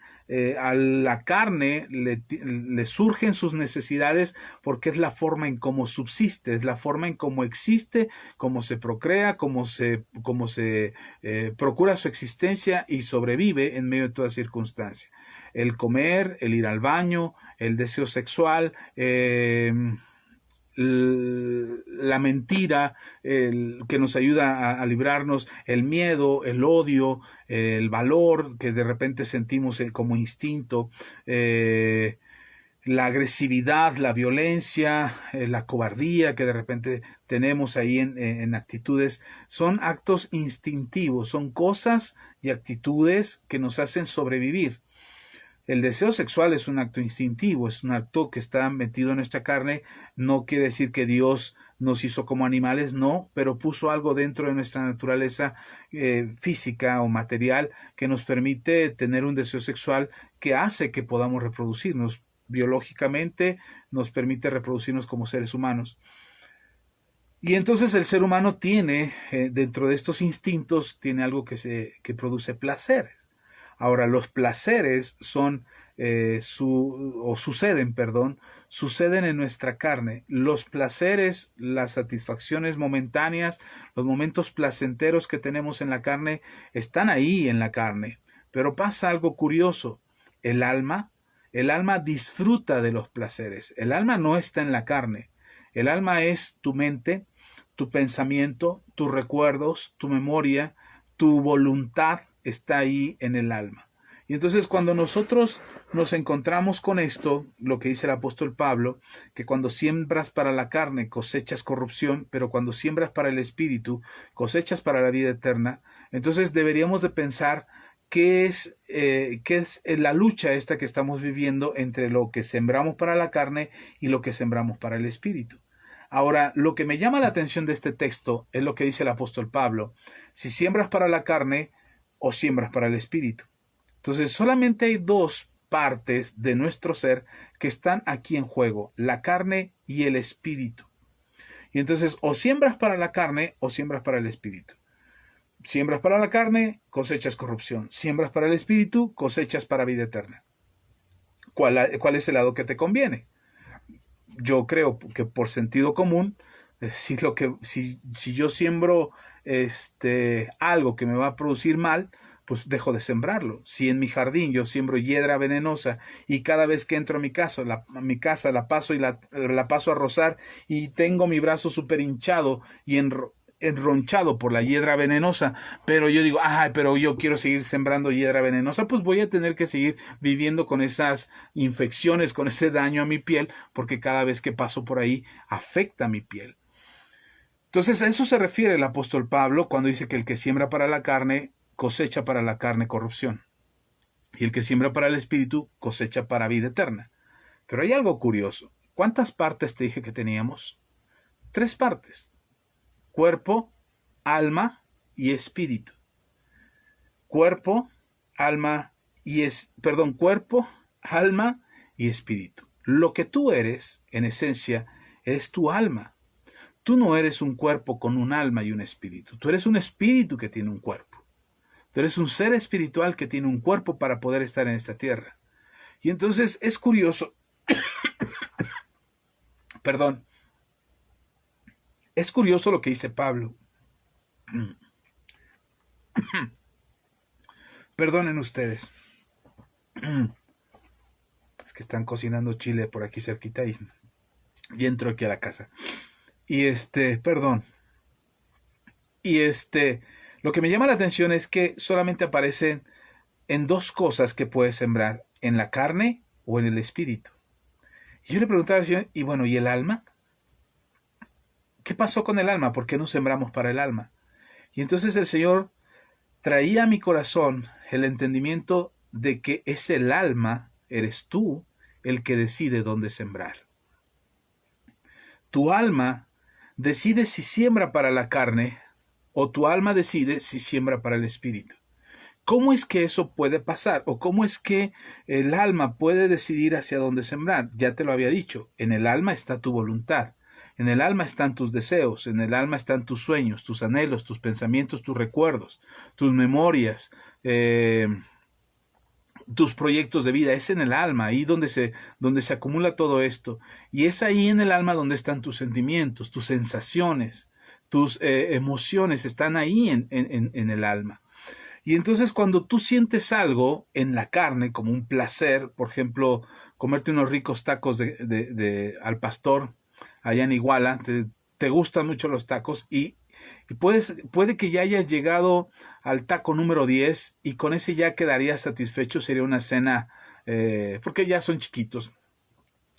a la carne le surgen sus necesidades porque es la forma en cómo subsiste, es la forma en cómo existe, cómo se procrea, cómo se procura su existencia y sobrevive en medio de toda circunstancia. El comer, el ir al baño, el deseo sexual, la mentira, el que nos ayuda a librarnos, el miedo, el odio, el valor que de repente sentimos como instinto, la agresividad, la violencia, la cobardía que de repente tenemos ahí en actitudes, son actos instintivos, son cosas y actitudes que nos hacen sobrevivir. El deseo sexual es un acto instintivo, es un acto que está metido en nuestra carne. No quiere decir que Dios nos hizo como animales, no, pero puso algo dentro de nuestra naturaleza física o material que nos permite tener un deseo sexual que hace que podamos reproducirnos. Biológicamente nos permite reproducirnos como seres humanos. Y entonces el ser humano tiene, dentro de estos instintos, tiene algo que produce placer. Ahora, los placeres suceden en nuestra carne. Los placeres, las satisfacciones momentáneas, los momentos placenteros que tenemos en la carne, están ahí en la carne. Pero pasa algo curioso. El alma disfruta de los placeres. El alma no está en la carne. El alma es tu mente, tu pensamiento, tus recuerdos, tu memoria, tu voluntad está ahí en el alma. Y entonces cuando nosotros nos encontramos con esto, lo que dice el apóstol Pablo, que cuando siembras para la carne cosechas corrupción, pero cuando siembras para el espíritu cosechas para la vida eterna, entonces deberíamos de pensar qué es la lucha esta que estamos viviendo entre lo que sembramos para la carne y lo que sembramos para el espíritu. Ahora, lo que me llama la atención de este texto es lo que dice el apóstol Pablo. Si siembras para la carne o siembras para el espíritu. Entonces, solamente hay dos partes de nuestro ser que están aquí en juego, la carne y el espíritu. Y entonces, o siembras para la carne o siembras para el espíritu. Siembras para la carne, cosechas corrupción. Siembras para el espíritu, cosechas para vida eterna. ¿Cuál es el lado que te conviene? Yo creo que por sentido común, si yo siembro algo que me va a producir mal, pues dejo de sembrarlo. Si en mi jardín yo siembro hiedra venenosa y cada vez que entro a mi casa la paso y la paso a rozar y tengo mi brazo súper hinchado y enronchado por la hiedra venenosa, pero yo digo, pero yo quiero seguir sembrando hiedra venenosa, pues voy a tener que seguir viviendo con esas infecciones, con ese daño a mi piel, porque cada vez que paso por ahí afecta mi piel. Entonces a eso se refiere el apóstol Pablo cuando dice que el que siembra para la carne cosecha para la carne corrupción y el que siembra para el espíritu cosecha para vida eterna. Pero hay algo curioso. ¿Cuántas partes te dije que teníamos? 3 partes. Cuerpo, alma y espíritu. Cuerpo, alma cuerpo, alma y espíritu. Lo que tú eres, en esencia, es tu alma. Tú no eres un cuerpo con un alma y un espíritu. Tú eres un espíritu que tiene un cuerpo. Tú eres un ser espiritual que tiene un cuerpo para poder estar en esta tierra. Y entonces es curioso Perdón. Es curioso lo que dice Pablo. Perdonen ustedes. Es que están cocinando chile por aquí cerquita y entro aquí a la casa. Y perdón. Y lo que me llama la atención es que solamente aparecen en dos cosas que puedes sembrar, en la carne o en el espíritu. Y yo le preguntaba al Señor, y bueno, ¿y el alma? ¿Qué pasó con el alma? ¿Por qué no sembramos para el alma? Y entonces el Señor traía a mi corazón el entendimiento de que es el alma, eres tú, el que decide dónde sembrar. Tu alma decide si siembra para la carne o tu alma decide si siembra para el espíritu. ¿Cómo es que eso puede pasar? ¿O cómo es que el alma puede decidir hacia dónde sembrar? Ya te lo había dicho, en el alma está tu voluntad. En el alma están tus deseos, en el alma están tus sueños, tus anhelos, tus pensamientos, tus recuerdos, tus memorias, tus proyectos de vida. Es en el alma, ahí donde se acumula todo esto. Y es ahí en el alma donde están tus sentimientos, tus sensaciones, tus emociones, están ahí en el alma. Y entonces cuando tú sientes algo en la carne, como un placer, por ejemplo, comerte unos ricos tacos al pastor, allá en Iguala, te gustan mucho los tacos y puede que ya hayas llegado al taco número 10 y con ese ya quedarías satisfecho, sería una cena, porque ya son chiquitos.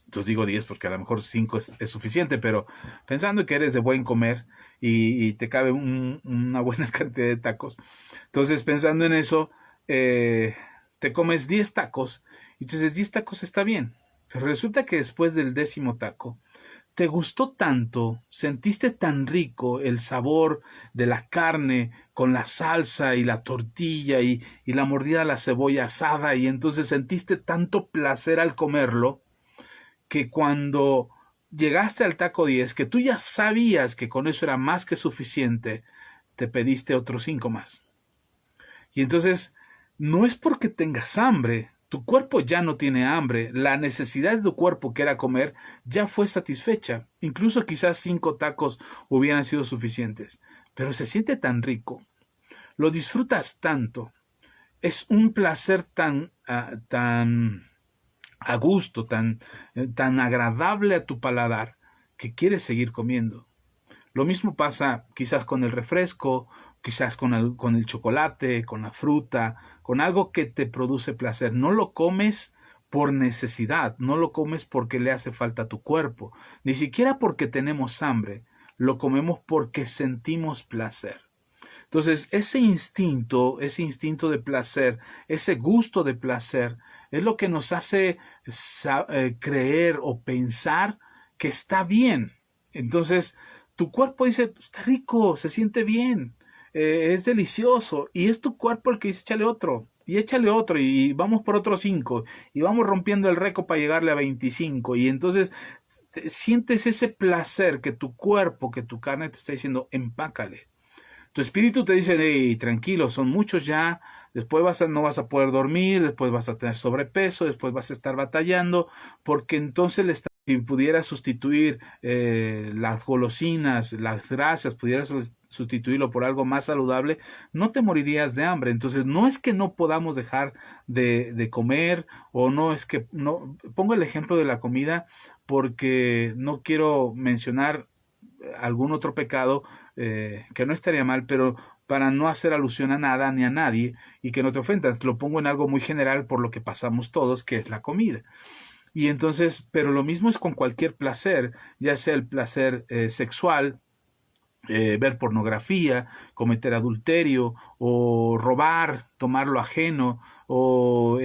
Entonces digo 10 porque a lo mejor 5 es suficiente, pero pensando que eres de buen comer y te cabe una buena cantidad de tacos, entonces pensando en eso, te comes 10 tacos y entonces 10 tacos está bien, pero resulta que después del 10º taco, te gustó tanto, sentiste tan rico el sabor de la carne con la salsa y la tortilla y la mordida de la cebolla asada y entonces sentiste tanto placer al comerlo, que cuando llegaste al taco 10, que tú ya sabías que con eso era más que suficiente, te pediste otros 5 más. Y entonces, no es porque tengas hambre, tu cuerpo ya no tiene hambre, la necesidad de tu cuerpo que era comer ya fue satisfecha. Incluso quizás 5 tacos hubieran sido suficientes, pero se siente tan rico, lo disfrutas tanto, es un placer tan a gusto, tan agradable a tu paladar, que quieres seguir comiendo. Lo mismo pasa quizás con el refresco, quizás con el chocolate, con la fruta, con algo que te produce placer. No lo comes por necesidad, no lo comes porque le hace falta a tu cuerpo, ni siquiera porque tenemos hambre, lo comemos porque sentimos placer. Entonces, ese instinto de placer, ese gusto de placer, es lo que nos hace creer o pensar que está bien. Entonces, tu cuerpo dice, está rico, se siente bien, es delicioso, y es tu cuerpo el que dice, échale otro, y vamos por otros 5, y vamos rompiendo el récord para llegarle a 25, y entonces sientes ese placer que tu cuerpo, que tu carne te está diciendo, empácale. Tu espíritu te dice, hey, tranquilo, son muchos ya, después no vas a poder dormir, después vas a tener sobrepeso, después vas a estar batallando, porque entonces si pudieras sustituir las golosinas, las grasas, pudieras sustituirlo por algo más saludable, no te morirías de hambre. Entonces no es que no podamos dejar de comer, o no es que no. Pongo el ejemplo de la comida porque no quiero mencionar algún otro pecado que no estaría mal, pero para no hacer alusión a nada ni a nadie y que no te ofendas. Lo pongo en algo muy general por lo que pasamos todos, que es la comida. Y entonces, pero lo mismo es con cualquier placer, ya sea el placer sexual, ver pornografía, cometer adulterio, o robar, tomar lo ajeno, o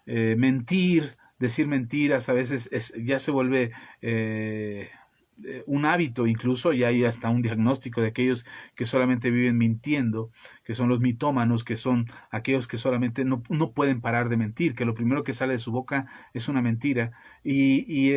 mentir, decir mentiras, a veces ya se vuelve un hábito, incluso ya hay hasta un diagnóstico de aquellos que solamente viven mintiendo, que son los mitómanos, que son aquellos que solamente no pueden parar de mentir, que lo primero que sale de su boca es una mentira, y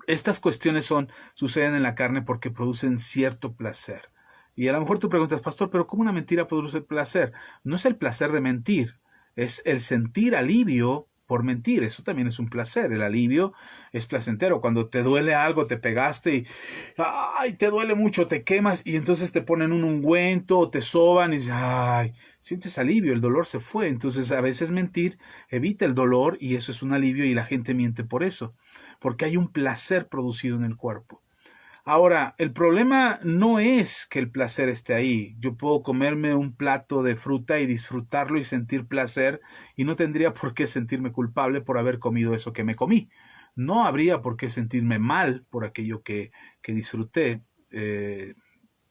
estas cuestiones suceden en la carne porque producen cierto placer. Y a lo mejor tú preguntas, pastor, pero ¿cómo una mentira produce placer? No es el placer de mentir, es el sentir alivio por mentir. Eso también es un placer. El alivio es placentero. Cuando te duele algo, te pegaste y ay, te duele mucho, te quemas y entonces te ponen un ungüento o te soban y dices, ay, sientes alivio, el dolor se fue. Entonces a veces mentir evita el dolor y eso es un alivio y la gente miente por eso, porque hay un placer producido en el cuerpo. Ahora, el problema no es que el placer esté ahí. Yo puedo comerme un plato de fruta y disfrutarlo y sentir placer y no tendría por qué sentirme culpable por haber comido eso que me comí. No habría por qué sentirme mal por aquello que disfruté.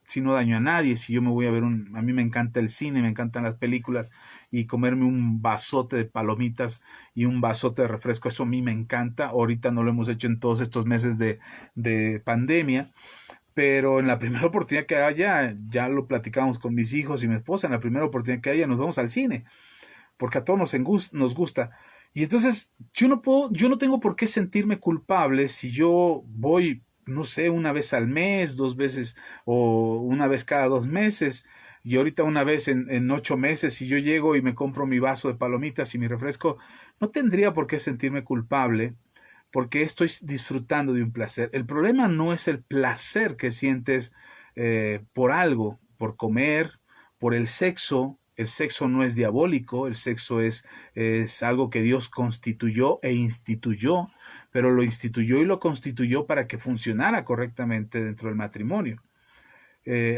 Si no daño a nadie, si yo me voy a ver a mí me encanta el cine, me encantan las películas y comerme un vasote de palomitas y un vasote de refresco, eso a mí me encanta. Ahorita no lo hemos hecho en todos estos meses de pandemia, pero en la primera oportunidad que haya, ya lo platicamos con mis hijos y mi esposa, en la primera oportunidad que haya nos vamos al cine, porque a todos nos gusta. Y entonces yo no tengo por qué sentirme culpable si yo voy, no sé, una vez al mes, dos veces o una vez cada 2 meses. Y ahorita una vez en 8 meses, si yo llego y me compro mi vaso de palomitas y mi refresco, no tendría por qué sentirme culpable porque estoy disfrutando de un placer. El problema no es el placer que sientes por algo, por comer, por el sexo. El sexo no es diabólico, el sexo es algo que Dios constituyó e instituyó, pero lo instituyó y lo constituyó para que funcionara correctamente dentro del matrimonio.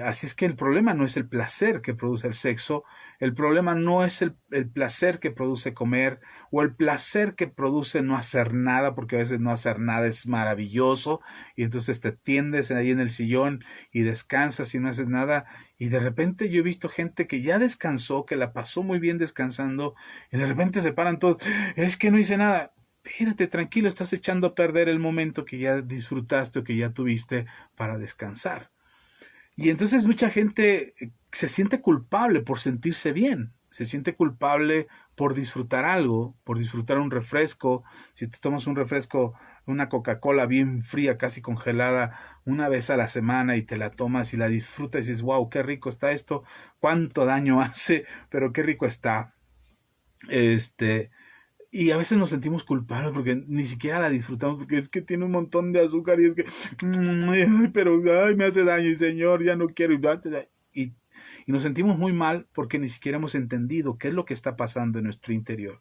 Así es que el problema no es el placer que produce el sexo, el problema no es el placer que produce comer o el placer que produce no hacer nada, porque a veces no hacer nada es maravilloso y entonces te tiendes ahí en el sillón y descansas y no haces nada y de repente yo he visto gente que ya descansó, que la pasó muy bien descansando y de repente se paran todos, es que no hice nada. Espérate, tranquilo, estás echando a perder el momento que ya disfrutaste o que ya tuviste para descansar. Y entonces mucha gente se siente culpable por sentirse bien, se siente culpable por disfrutar algo, por disfrutar un refresco. Si te tomas un refresco, una Coca-Cola bien fría, casi congelada, una vez a la semana y te la tomas y la disfrutas y dices, wow, qué rico está esto, cuánto daño hace, pero qué rico está. Y a veces nos sentimos culpables porque ni siquiera la disfrutamos porque es que tiene un montón de azúcar y es que, pero ay, me hace daño y señor, ya no quiero. Y, y nos sentimos muy mal porque ni siquiera hemos entendido qué es lo que está pasando en nuestro interior.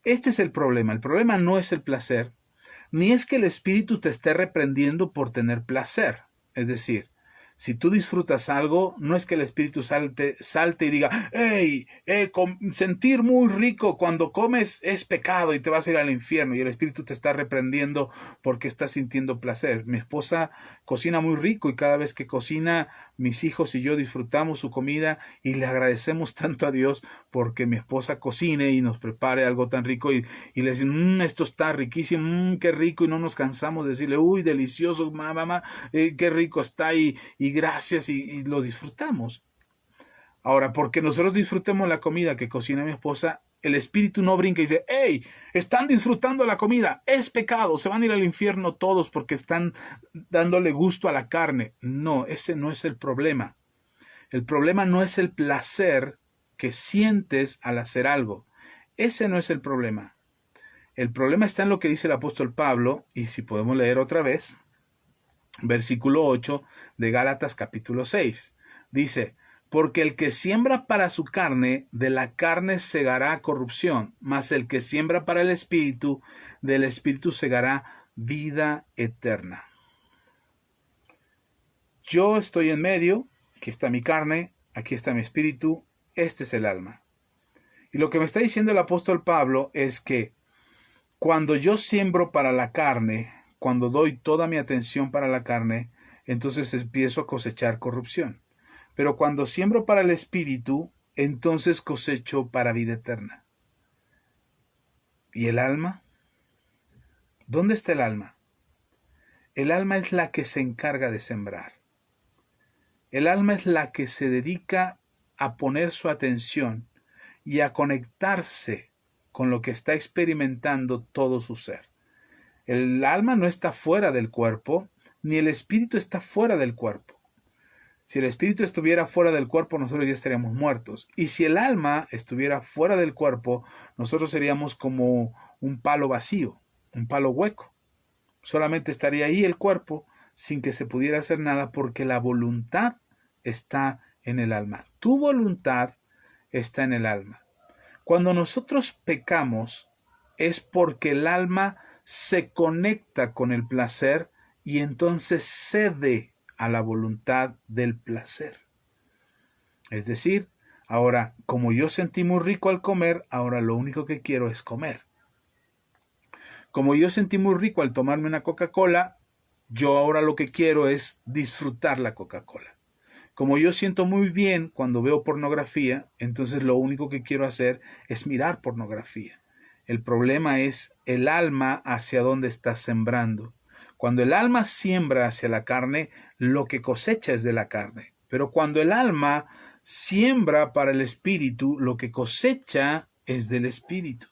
Este es el problema. El problema no es el placer, ni es que el espíritu te esté reprendiendo por tener placer. Es decir, si tú disfrutas algo, no es que el espíritu salte y diga, hey, sentir muy rico cuando comes es pecado y te vas a ir al infierno y el espíritu te está reprendiendo porque estás sintiendo placer. Mi esposa cocina muy rico y cada vez que cocina, mis hijos y yo disfrutamos su comida y le agradecemos tanto a Dios porque mi esposa cocine y nos prepare algo tan rico y le decimos, esto está riquísimo, qué rico y no nos cansamos de decirle, uy, delicioso, mamá, qué rico está y gracias y lo disfrutamos. Ahora, porque nosotros disfrutemos la comida que cocina mi esposa, el espíritu no brinca y dice, hey, están disfrutando la comida, es pecado, se van a ir al infierno todos porque están dándole gusto a la carne. No, ese no es el problema. El problema no es el placer que sientes al hacer algo. Ese no es el problema. El problema está en lo que dice el apóstol Pablo, y si podemos leer otra vez, versículo 8 de Gálatas capítulo 6. Dice, porque el que siembra para su carne, de la carne segará corrupción, mas el que siembra para el espíritu, del espíritu segará vida eterna. Yo estoy en medio, aquí está mi carne, aquí está mi espíritu, este es el alma. Y lo que me está diciendo el apóstol Pablo es que cuando yo siembro para la carne, cuando doy toda mi atención para la carne, entonces empiezo a cosechar corrupción. Pero cuando siembro para el espíritu, entonces cosecho para vida eterna. ¿Y el alma? ¿Dónde está el alma? El alma es la que se encarga de sembrar. El alma es la que se dedica a poner su atención y a conectarse con lo que está experimentando todo su ser. El alma no está fuera del cuerpo, ni el espíritu está fuera del cuerpo. Si el espíritu estuviera fuera del cuerpo, nosotros ya estaríamos muertos. Y si el alma estuviera fuera del cuerpo, nosotros seríamos como un palo vacío, un palo hueco. Solamente estaría ahí el cuerpo sin que se pudiera hacer nada porque la voluntad está en el alma. Tu voluntad está en el alma. Cuando nosotros pecamos es porque el alma se conecta con el placer y entonces cede a la voluntad del placer. Es decir, ahora, como yo sentí muy rico al comer, ahora lo único que quiero es comer. Como yo sentí muy rico al tomarme una Coca-Cola, yo ahora lo que quiero es disfrutar la Coca-Cola. Como yo siento muy bien cuando veo pornografía, entonces lo único que quiero hacer es mirar pornografía. El problema es el alma hacia dónde está sembrando. Cuando el alma siembra hacia la carne, lo que cosecha es de la carne. Pero cuando el alma siembra para el espíritu, lo que cosecha es del espíritu.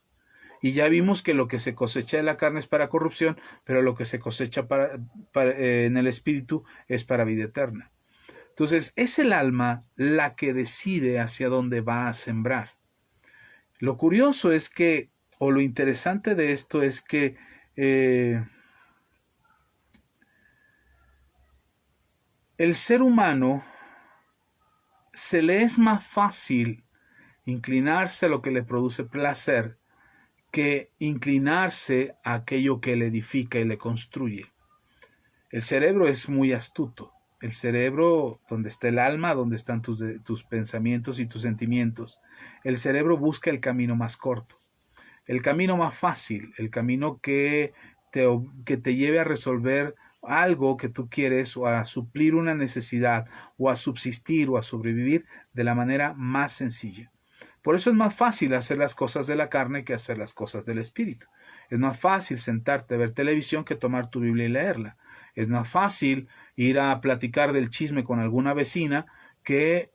Y ya vimos que lo que se cosecha de la carne es para corrupción, pero lo que se cosecha en el espíritu es para vida eterna. Entonces, es el alma la que decide hacia dónde va a sembrar. Lo curioso es que, o lo interesante de esto es que el ser humano se le es más fácil inclinarse a lo que le produce placer que inclinarse a aquello que le edifica y le construye. El cerebro es muy astuto. El cerebro, donde está el alma, donde están tus pensamientos y tus sentimientos. El cerebro busca el camino más corto, el camino más fácil, el camino que te lleve a resolver algo que tú quieres o a suplir una necesidad o a subsistir o a sobrevivir de la manera más sencilla. Por eso es más fácil hacer las cosas de la carne que hacer las cosas del espíritu. Es más fácil sentarte a ver televisión que tomar tu Biblia y leerla. Es más fácil ir a platicar del chisme con alguna vecina que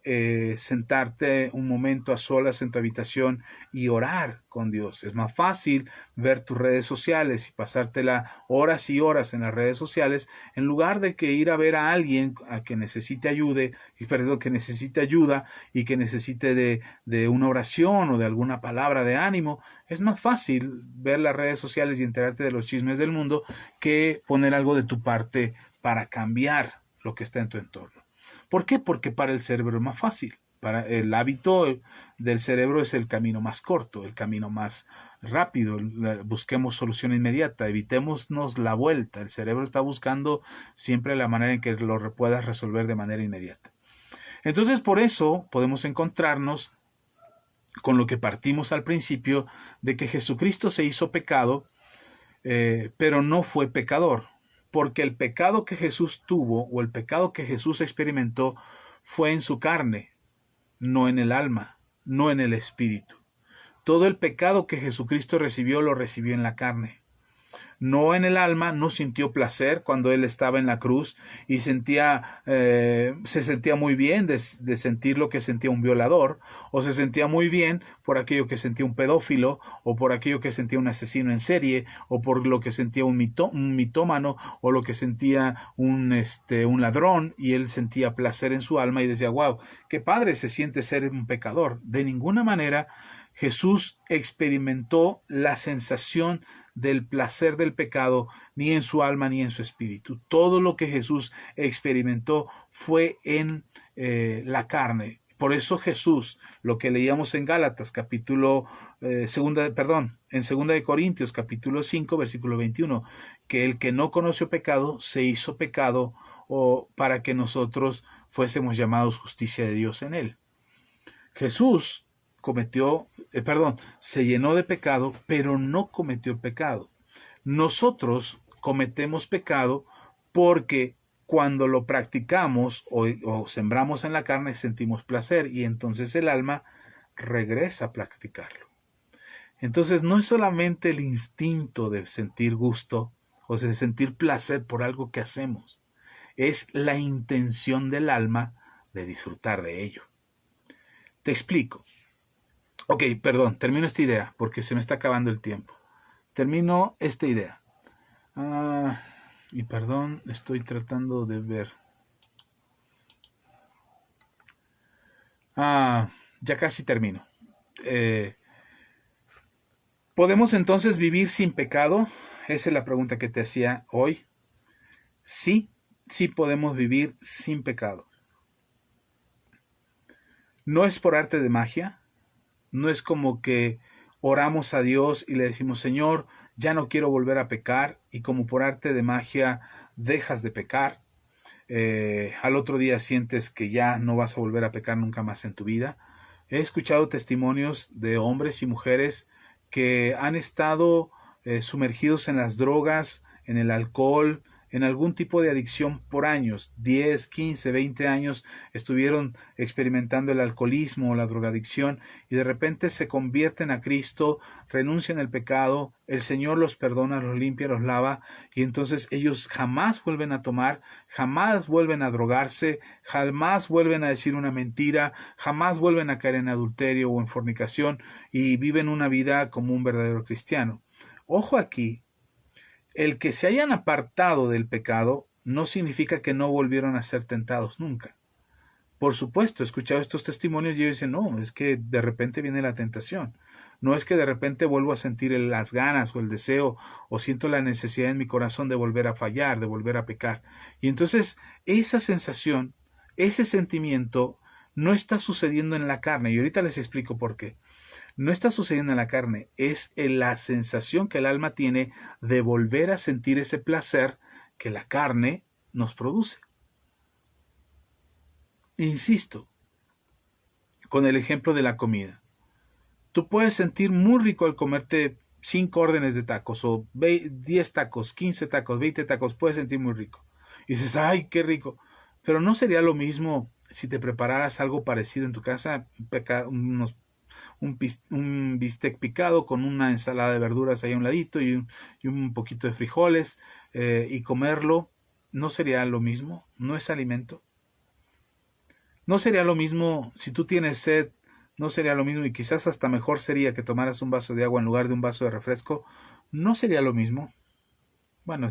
sentarte un momento a solas en tu habitación y orar con Dios. Es más fácil ver tus redes sociales y pasártela horas y horas en las redes sociales en lugar de que ir a ver a alguien a que necesite que necesite ayuda y que necesite de una oración o de alguna palabra de ánimo. Es más fácil ver las redes sociales y enterarte de los chismes del mundo que poner algo de tu parte para cambiar lo que está en tu entorno. ¿Por qué? Porque para el cerebro es más fácil. Para el hábito del cerebro es el camino más corto, el camino más rápido. Busquemos solución inmediata, evitémonos la vuelta. El cerebro está buscando siempre la manera en que lo puedas resolver de manera inmediata. Entonces, por eso podemos encontrarnos con lo que partimos al principio, de que Jesucristo se hizo pecado, pero no fue pecador. Porque el pecado que Jesús tuvo o el pecado que Jesús experimentó fue en su carne, no en el alma, no en el espíritu. Todo el pecado que Jesucristo recibió lo recibió en la carne. No en el alma, no sintió placer cuando él estaba en la cruz y se sentía muy bien de sentir lo que sentía un violador, o se sentía muy bien por aquello que sentía un pedófilo, o por aquello que sentía un asesino en serie, o por lo que sentía un mitómano, o lo que sentía un ladrón, y él sentía placer en su alma y decía, wow, qué padre se siente ser un pecador. De ninguna manera Jesús experimentó la sensación del placer del pecado, ni en su alma ni en su espíritu. Todo lo que Jesús experimentó fue en la carne. Por eso Jesús, lo que leíamos en Gálatas, en 2 de Corintios, capítulo 5, versículo 21, que el que no conoció pecado, se hizo pecado para que nosotros fuésemos llamados justicia de Dios en él. Jesús se llenó de pecado, pero no cometió pecado. Nosotros cometemos pecado porque cuando lo practicamos o sembramos en la carne sentimos placer y entonces el alma regresa a practicarlo. Entonces no es solamente el instinto de sentir gusto o de sentir placer por algo que hacemos, es la intención del alma de disfrutar de ello. Te explico. Ok, perdón, termino esta idea porque se me está acabando el tiempo. Termino esta idea. Y perdón, estoy tratando de ver. Ya casi termino. Eh, ¿Podemos entonces vivir sin pecado? Esa es la pregunta que te hacía hoy. Sí, sí podemos vivir sin pecado. No es por arte de magia, no es como que oramos a Dios y le decimos, Señor, ya no quiero volver a pecar, y como por arte de magia dejas de pecar. Al otro día sientes que ya no vas a volver a pecar nunca más en tu vida. He escuchado testimonios de hombres y mujeres que han estado sumergidos en las drogas, en el alcohol, en algún tipo de adicción por años, 10, 15, 20 años estuvieron experimentando el alcoholismo o la drogadicción, y de repente se convierten a Cristo, renuncian al pecado, el Señor los perdona, los limpia, los lava, y entonces ellos jamás vuelven a tomar, jamás vuelven a drogarse, jamás vuelven a decir una mentira, jamás vuelven a caer en adulterio o en fornicación, y viven una vida como un verdadero cristiano. Ojo aquí, el que se hayan apartado del pecado no significa que no volvieron a ser tentados nunca. Por supuesto, he escuchado estos testimonios y ellos dicen, no, es que de repente viene la tentación. No es que de repente vuelvo a sentir las ganas o el deseo o siento la necesidad en mi corazón de volver a fallar, de volver a pecar. Y entonces esa sensación, ese sentimiento no está sucediendo en la carne. Y ahorita les explico por qué. No está sucediendo en la carne, es en la sensación que el alma tiene de volver a sentir ese placer que la carne nos produce. Insisto, con el ejemplo de la comida. Tú puedes sentir muy rico al comerte 5 órdenes de tacos, o 10 tacos, 15 tacos, 20 tacos, puedes sentir muy rico. Y dices, ay, qué rico. Pero no sería lo mismo si te prepararas algo parecido en tu casa, un bistec picado con una ensalada de verduras ahí a un ladito y un poquito de frijoles, y comerlo. ¿No sería lo mismo? ¿No es alimento? ¿No sería lo mismo si tú tienes sed? ¿No sería lo mismo? Y quizás hasta mejor sería que tomaras un vaso de agua en lugar de un vaso de refresco. ¿No sería lo mismo? Bueno,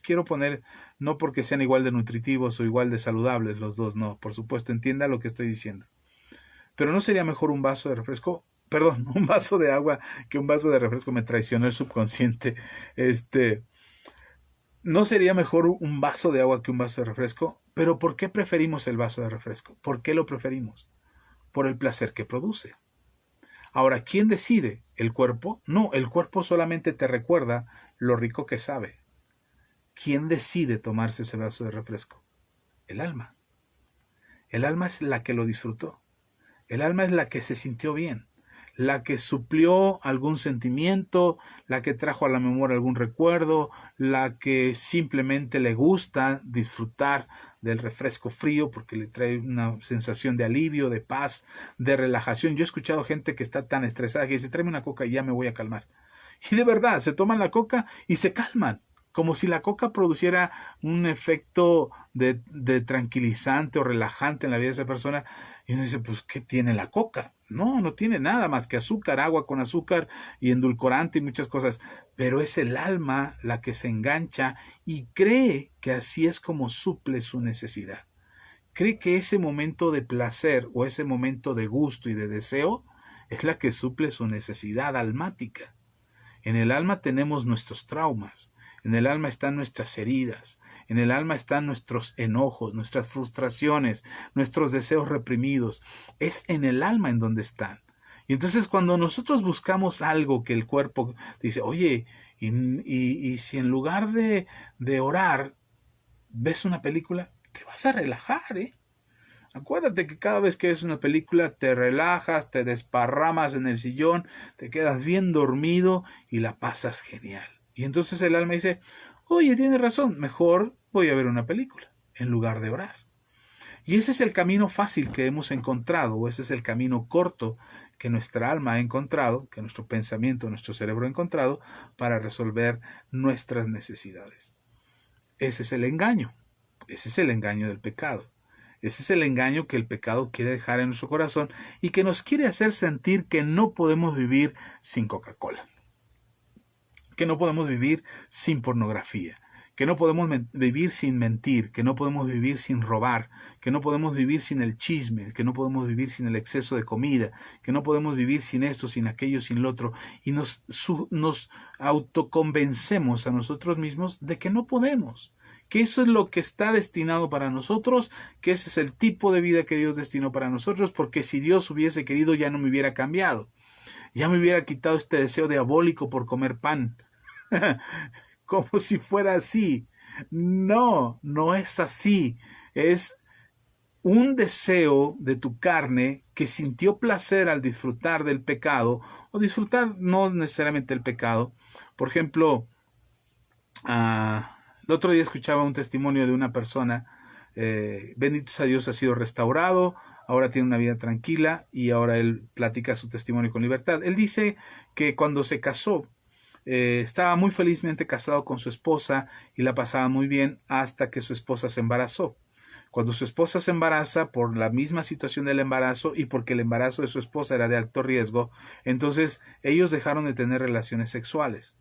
quiero poner, no porque sean igual de nutritivos o igual de saludables los dos, no, por supuesto, entienda lo que estoy diciendo. Pero ¿no sería mejor un vaso de refresco? Perdón, un vaso de agua que un vaso de refresco. Me traicionó el subconsciente. ¿No sería mejor un vaso de agua que un vaso de refresco? Pero ¿por qué preferimos el vaso de refresco? ¿Por qué lo preferimos? Por el placer que produce. Ahora, ¿quién decide? ¿El cuerpo? No, el cuerpo solamente te recuerda lo rico que sabe. ¿Quién decide tomarse ese vaso de refresco? El alma. El alma es la que lo disfrutó. El alma es la que se sintió bien, la que suplió algún sentimiento, la que trajo a la memoria algún recuerdo, la que simplemente le gusta disfrutar del refresco frío porque le trae una sensación de alivio, de paz, de relajación. Yo he escuchado gente que está tan estresada que dice, tráeme una coca y ya me voy a calmar. Y de verdad, se toman la coca y se calman, como si la coca produciera un efecto de tranquilizante o relajante en la vida de esa persona. Y uno dice, pues, ¿qué tiene la coca? No, no tiene nada más que azúcar, agua con azúcar y endulcorante y muchas cosas. Pero es el alma la que se engancha y cree que así es como suple su necesidad. Cree que ese momento de placer o ese momento de gusto y de deseo es la que suple su necesidad almática. En el alma tenemos nuestros traumas, en el alma están nuestras heridas, en el alma están nuestros enojos, nuestras frustraciones, nuestros deseos reprimidos. Es en el alma en donde están. Y entonces cuando nosotros buscamos algo que el cuerpo dice, oye, y si en lugar de orar ves una película, te vas a relajar, ¿eh? Acuérdate que cada vez que ves una película te relajas, te desparramas en el sillón, te quedas bien dormido y la pasas genial. Y entonces el alma dice, oye, tienes razón, mejor voy a ver una película en lugar de orar. Y ese es el camino fácil que hemos encontrado, o ese es el camino corto que nuestra alma ha encontrado, que nuestro pensamiento, nuestro cerebro ha encontrado para resolver nuestras necesidades. Ese es el engaño del pecado. Ese es el engaño que el pecado quiere dejar en nuestro corazón y que nos quiere hacer sentir que no podemos vivir sin Coca-Cola, que no podemos vivir sin pornografía, que no podemos vivir sin mentir, que no podemos vivir sin robar, que no podemos vivir sin el chisme, que no podemos vivir sin el exceso de comida, que no podemos vivir sin esto, sin aquello, sin lo otro, y nos autoconvencemos a nosotros mismos de que no podemos, que eso es lo que está destinado para nosotros, que ese es el tipo de vida que Dios destinó para nosotros, porque si Dios hubiese querido ya no me hubiera cambiado, ya me hubiera quitado este deseo diabólico por comer pan. Como si fuera así. No, no es así. Es un deseo de tu carne que sintió placer al disfrutar del pecado, o disfrutar no necesariamente el pecado. Por ejemplo, el otro día escuchaba un testimonio de una persona, bendito sea Dios, ha sido restaurado, ahora tiene una vida tranquila y ahora él platica su testimonio con libertad. Él dice que cuando se casó, estaba muy felizmente casado con su esposa y la pasaba muy bien hasta que su esposa se embarazó. Cuando su esposa se embaraza, por la misma situación del embarazo y porque el embarazo de su esposa era de alto riesgo, entonces ellos dejaron de tener relaciones sexuales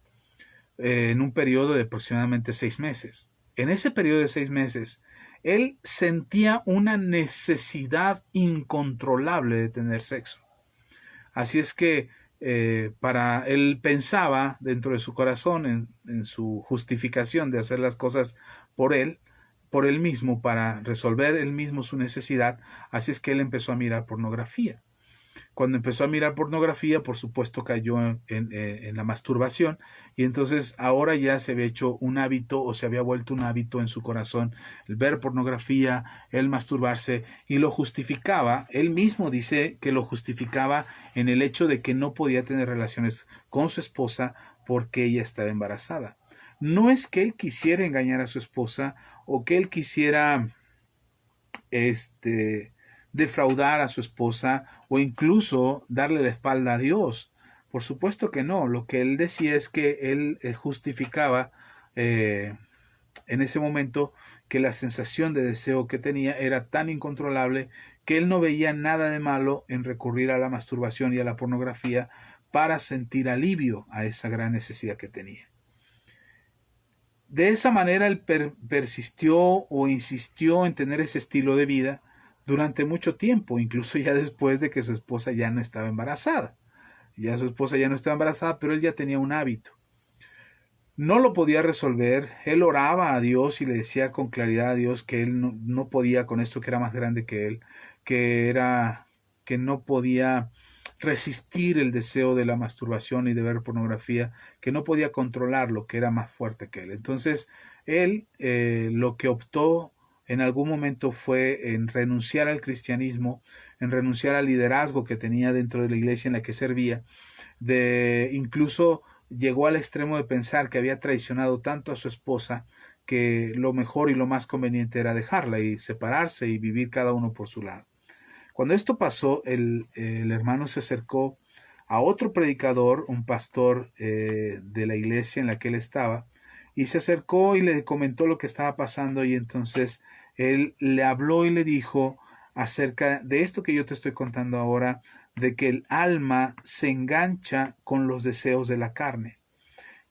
en un periodo de aproximadamente 6 meses. En ese periodo de 6 meses, él sentía una necesidad incontrolable de tener sexo. Así es que para él pensaba dentro de su corazón en su justificación de hacer las cosas por él mismo, para resolver él mismo su necesidad. Así es que él empezó a mirar pornografía. Cuando empezó a mirar pornografía, por supuesto cayó en la masturbación, y entonces ahora ya se había hecho un hábito, o se había vuelto un hábito en su corazón el ver pornografía, el masturbarse, y lo justificaba. Él mismo dice que lo justificaba en el hecho de que no podía tener relaciones con su esposa porque ella estaba embarazada. No es que él quisiera engañar a su esposa o que él quisiera defraudar a su esposa o incluso darle la espalda a Dios. Por supuesto que no. Lo que él decía es que él justificaba en ese momento que la sensación de deseo que tenía era tan incontrolable que él no veía nada de malo en recurrir a la masturbación y a la pornografía para sentir alivio a esa gran necesidad que tenía. De esa manera él persistió o insistió en tener ese estilo de vida durante mucho tiempo, incluso ya después de que su esposa ya no estaba embarazada. Ya su esposa ya no estaba embarazada, pero él ya tenía un hábito. No lo podía resolver. Él oraba a Dios y le decía con claridad a Dios que él no podía con esto, que era más grande que él, que no podía resistir el deseo de la masturbación y de ver pornografía, que no podía controlarlo, que era más fuerte que él. Entonces, él lo que optó en algún momento fue en renunciar al cristianismo, en renunciar al liderazgo que tenía dentro de la iglesia en la que servía, incluso llegó al extremo de pensar que había traicionado tanto a su esposa que lo mejor y lo más conveniente era dejarla y separarse y vivir cada uno por su lado. Cuando esto pasó, el hermano se acercó a otro predicador, un pastor de la iglesia en la que él estaba, y se acercó y le comentó lo que estaba pasando, y entonces él le habló y le dijo acerca de esto que yo te estoy contando ahora, de que el alma se engancha con los deseos de la carne,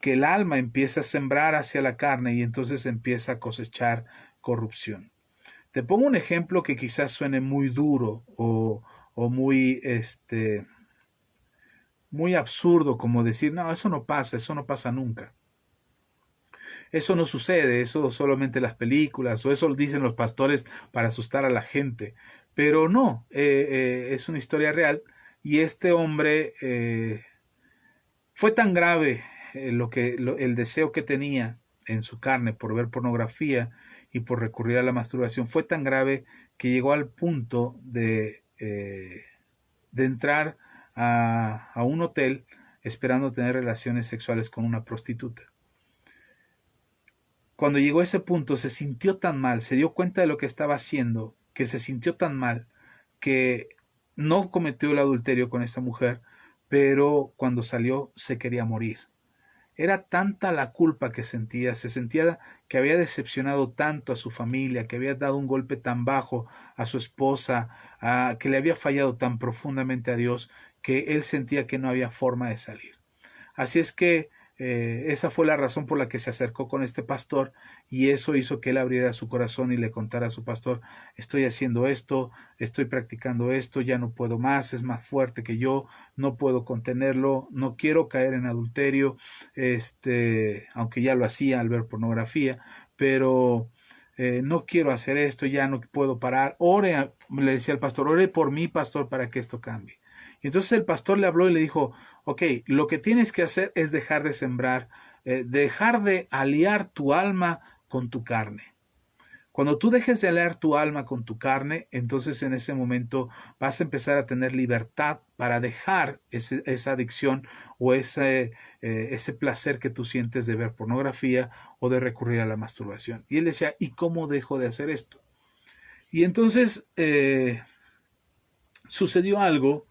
que el alma empieza a sembrar hacia la carne y entonces empieza a cosechar corrupción. Te pongo un ejemplo que quizás suene muy duro o muy, muy absurdo, como decir, no, eso no pasa nunca. Eso no sucede, eso solamente las películas, o eso lo dicen los pastores para asustar a la gente. Pero no, es una historia real, y este hombre fue tan grave el deseo que tenía en su carne por ver pornografía y por recurrir a la masturbación, fue tan grave que llegó al punto de entrar a un hotel esperando tener relaciones sexuales con una prostituta. Cuando llegó a ese punto se sintió tan mal, se dio cuenta de lo que estaba haciendo, que se sintió tan mal que no cometió el adulterio con esta mujer, pero cuando salió se quería morir. Era tanta la culpa que sentía, se sentía que había decepcionado tanto a su familia, que había dado un golpe tan bajo a su esposa, que le había fallado tan profundamente a Dios, que él sentía que no había forma de salir. Así es que esa fue la razón por la que se acercó con este pastor, y eso hizo que él abriera su corazón y le contara a su pastor: estoy haciendo esto, estoy practicando esto, ya no puedo más, es más fuerte que yo, no puedo contenerlo, no quiero caer en adulterio, aunque ya lo hacía al ver pornografía, pero no quiero hacer esto, ya no puedo parar. Ore, le decía al pastor, ore por mí, pastor, para que esto cambie. Y entonces el pastor le habló y le dijo: ok, lo que tienes que hacer es dejar de sembrar, dejar de aliar tu alma con tu carne. Cuando tú dejes de aliar tu alma con tu carne, entonces en ese momento vas a empezar a tener libertad para dejar esa adicción o ese placer que tú sientes de ver pornografía o de recurrir a la masturbación. Y él decía: ¿y cómo dejo de hacer esto? Y entonces sucedió algo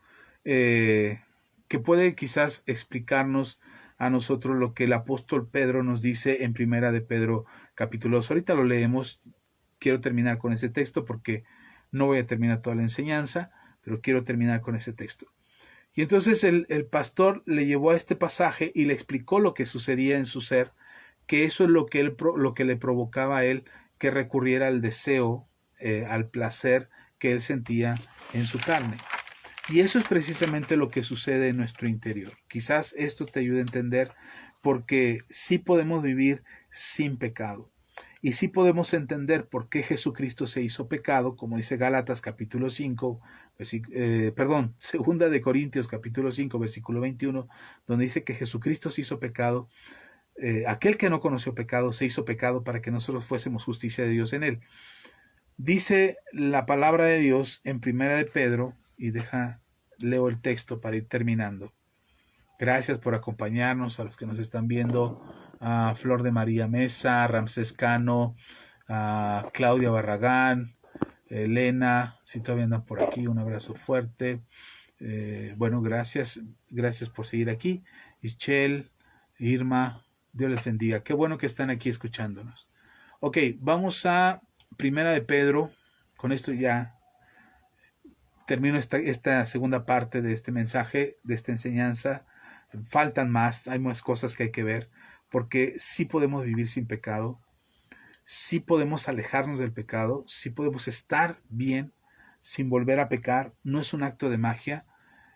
que puede quizás explicarnos a nosotros lo que el apóstol Pedro nos dice en Primera de Pedro capítulo 2. Ahorita lo leemos. Quiero terminar con ese texto porque no voy a terminar toda la enseñanza, pero quiero terminar con ese texto. Y entonces el pastor le llevó a este pasaje y le explicó lo que sucedía en su ser, que eso es lo que le provocaba a él que recurriera al deseo, al placer que él sentía en su carne. Y eso es precisamente lo que sucede en nuestro interior. Quizás esto te ayude a entender, porque sí podemos vivir sin pecado. Y sí podemos entender por qué Jesucristo se hizo pecado, como dice Gálatas capítulo 5, segunda de Corintios capítulo 5, versículo 21, donde dice que Jesucristo se hizo pecado. Aquel que no conoció pecado se hizo pecado para que nosotros fuésemos justicia de Dios en él. Dice la palabra de Dios en Primera de Pedro, y leo el texto para ir terminando. Gracias por acompañarnos, a los que nos están viendo, a Flor de María Mesa, a Ramsés Cano, a Claudia Barragán, Elena, si todavía andan por aquí, un abrazo fuerte. Bueno, gracias por seguir aquí. Ischel, Irma, Dios les bendiga. Qué bueno que están aquí escuchándonos. Ok, vamos a Primera de Pedro. Con esto ya termino esta segunda parte de este mensaje, de esta enseñanza. Faltan más, hay más cosas que hay que ver, porque sí podemos vivir sin pecado, sí podemos alejarnos del pecado, sí podemos estar bien sin volver a pecar. No es un acto de magia,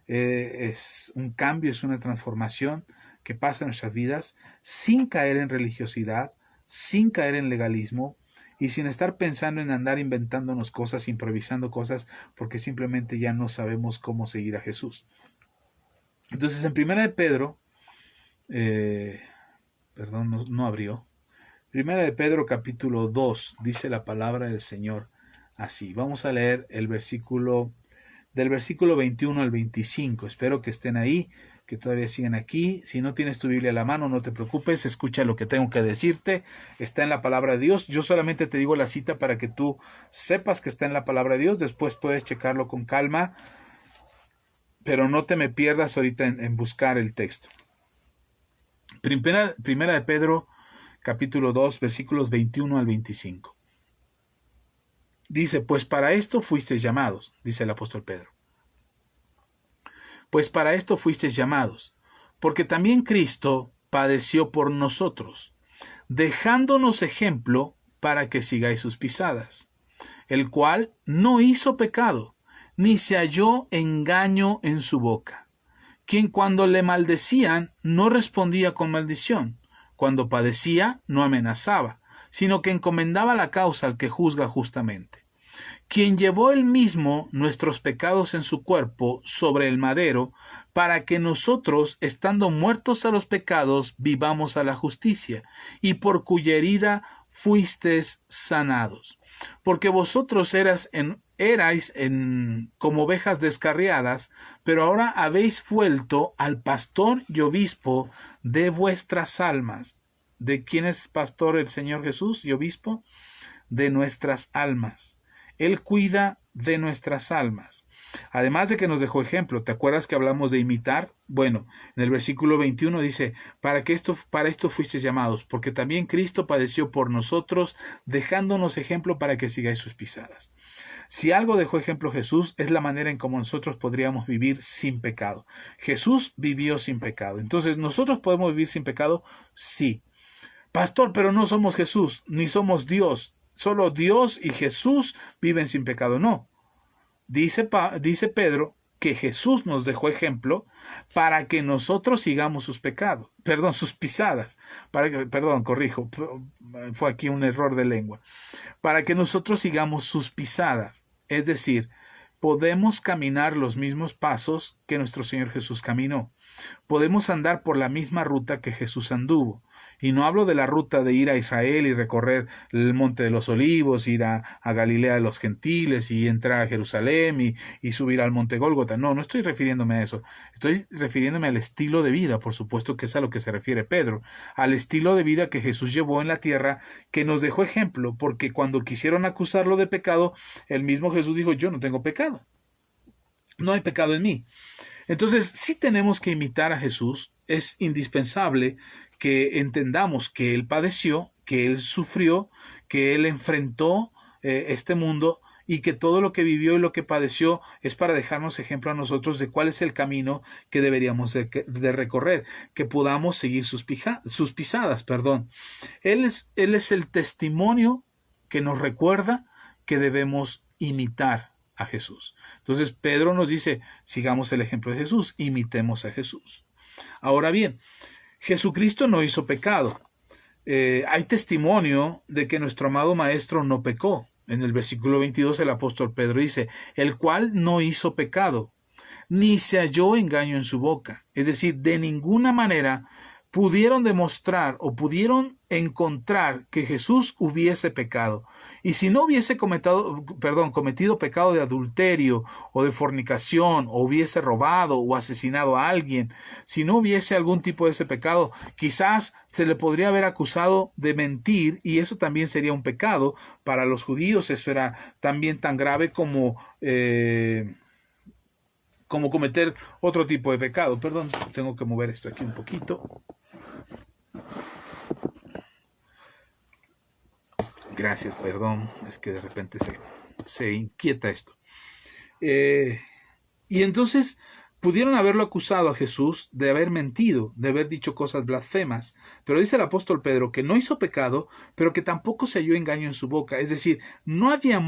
es un cambio, es una transformación que pasa en nuestras vidas sin caer en religiosidad, sin caer en legalismo y sin estar pensando en andar inventándonos cosas, improvisando cosas, porque simplemente ya no sabemos cómo seguir a Jesús. Entonces en Primera de Pedro, no abrió. Primera de Pedro capítulo 2, dice la palabra del Señor así. Vamos a leer el versículo, del versículo 21 al 25. Espero que estén ahí, que todavía siguen aquí. Si no tienes tu Biblia a la mano, no te preocupes, escucha lo que tengo que decirte. Está en la palabra de Dios. Yo solamente te digo la cita para que tú sepas que está en la palabra de Dios. Después puedes checarlo con calma, pero no te me pierdas ahorita en buscar el texto. Primera de Pedro, capítulo 2, versículos 21 al 25. Dice: pues para esto fuisteis llamados, dice el apóstol Pedro. Pues para esto fuisteis llamados, porque también Cristo padeció por nosotros, dejándonos ejemplo para que sigáis sus pisadas, el cual no hizo pecado, ni se halló engaño en su boca, quien cuando le maldecían no respondía con maldición, cuando padecía no amenazaba, sino que encomendaba la causa al que juzga justamente, quien llevó él mismo nuestros pecados en su cuerpo sobre el madero, para que nosotros, estando muertos a los pecados, vivamos a la justicia, y por cuya herida fuisteis sanados. Porque vosotros erais como ovejas descarriadas, pero ahora habéis vuelto al pastor y obispo de vuestras almas. ¿De quién es pastor el Señor Jesús y obispo? De nuestras almas. Él cuida de nuestras almas. Además de que nos dejó ejemplo. ¿Te acuerdas que hablamos de imitar? Bueno, en el versículo 21 dice: para esto fuisteis llamados, porque también Cristo padeció por nosotros, dejándonos ejemplo para que sigáis sus pisadas. Si algo dejó ejemplo Jesús, es la manera en cómo nosotros podríamos vivir sin pecado. Jesús vivió sin pecado. Entonces, ¿nosotros podemos vivir sin pecado? Sí. Pastor, pero no somos Jesús, ni somos Dios. Solo Dios y Jesús viven sin pecado. No. Dice Pedro que Jesús nos dejó ejemplo para que nosotros sigamos sus pecados, sus pisadas. Corrijo, fue aquí un error de lengua. Para que nosotros sigamos sus pisadas. Es decir, podemos caminar los mismos pasos que nuestro Señor Jesús caminó. Podemos andar por la misma ruta que Jesús anduvo. Y no hablo de la ruta de ir a Israel y recorrer el Monte de los Olivos, ir a Galilea de los Gentiles y entrar a Jerusalén y subir al Monte Gólgota. No, no estoy refiriéndome a eso. Estoy refiriéndome al estilo de vida, por supuesto que es a lo que se refiere Pedro. Al estilo de vida que Jesús llevó en la tierra, que nos dejó ejemplo, porque cuando quisieron acusarlo de pecado, el mismo Jesús dijo, yo no tengo pecado. No hay pecado en mí. Entonces, sí tenemos que imitar a Jesús. Es indispensable que entendamos que Él padeció, que Él sufrió, que Él enfrentó este mundo y que todo lo que vivió y lo que padeció es para dejarnos ejemplo a nosotros de cuál es el camino que deberíamos de recorrer, que podamos seguir sus pisadas. Él es el testimonio que nos recuerda que debemos imitar a Jesús. Entonces Pedro nos dice, sigamos el ejemplo de Jesús, imitemos a Jesús. Ahora bien, Jesucristo no hizo pecado. Hay testimonio de que nuestro amado Maestro no pecó. En el versículo 22 el apóstol Pedro dice, el cual no hizo pecado, ni se halló engaño en su boca. Es decir, de ninguna manera pudieron demostrar o pudieron encontrar que Jesús hubiese pecado. Y si no hubiese cometido pecado de adulterio o de fornicación, o hubiese robado o asesinado a alguien, si no hubiese algún tipo de ese pecado, quizás se le podría haber acusado de mentir, y eso también sería un pecado. Para los judíos eso era también tan grave como cometer otro tipo de pecado. Perdón, tengo que mover esto aquí un poquito. Gracias, perdón, es que de repente se inquieta esto. Y entonces pudieron haberlo acusado a Jesús de haber mentido, de haber dicho cosas blasfemas, pero dice el apóstol Pedro que no hizo pecado, pero que tampoco se halló engaño en su boca. Es decir, no había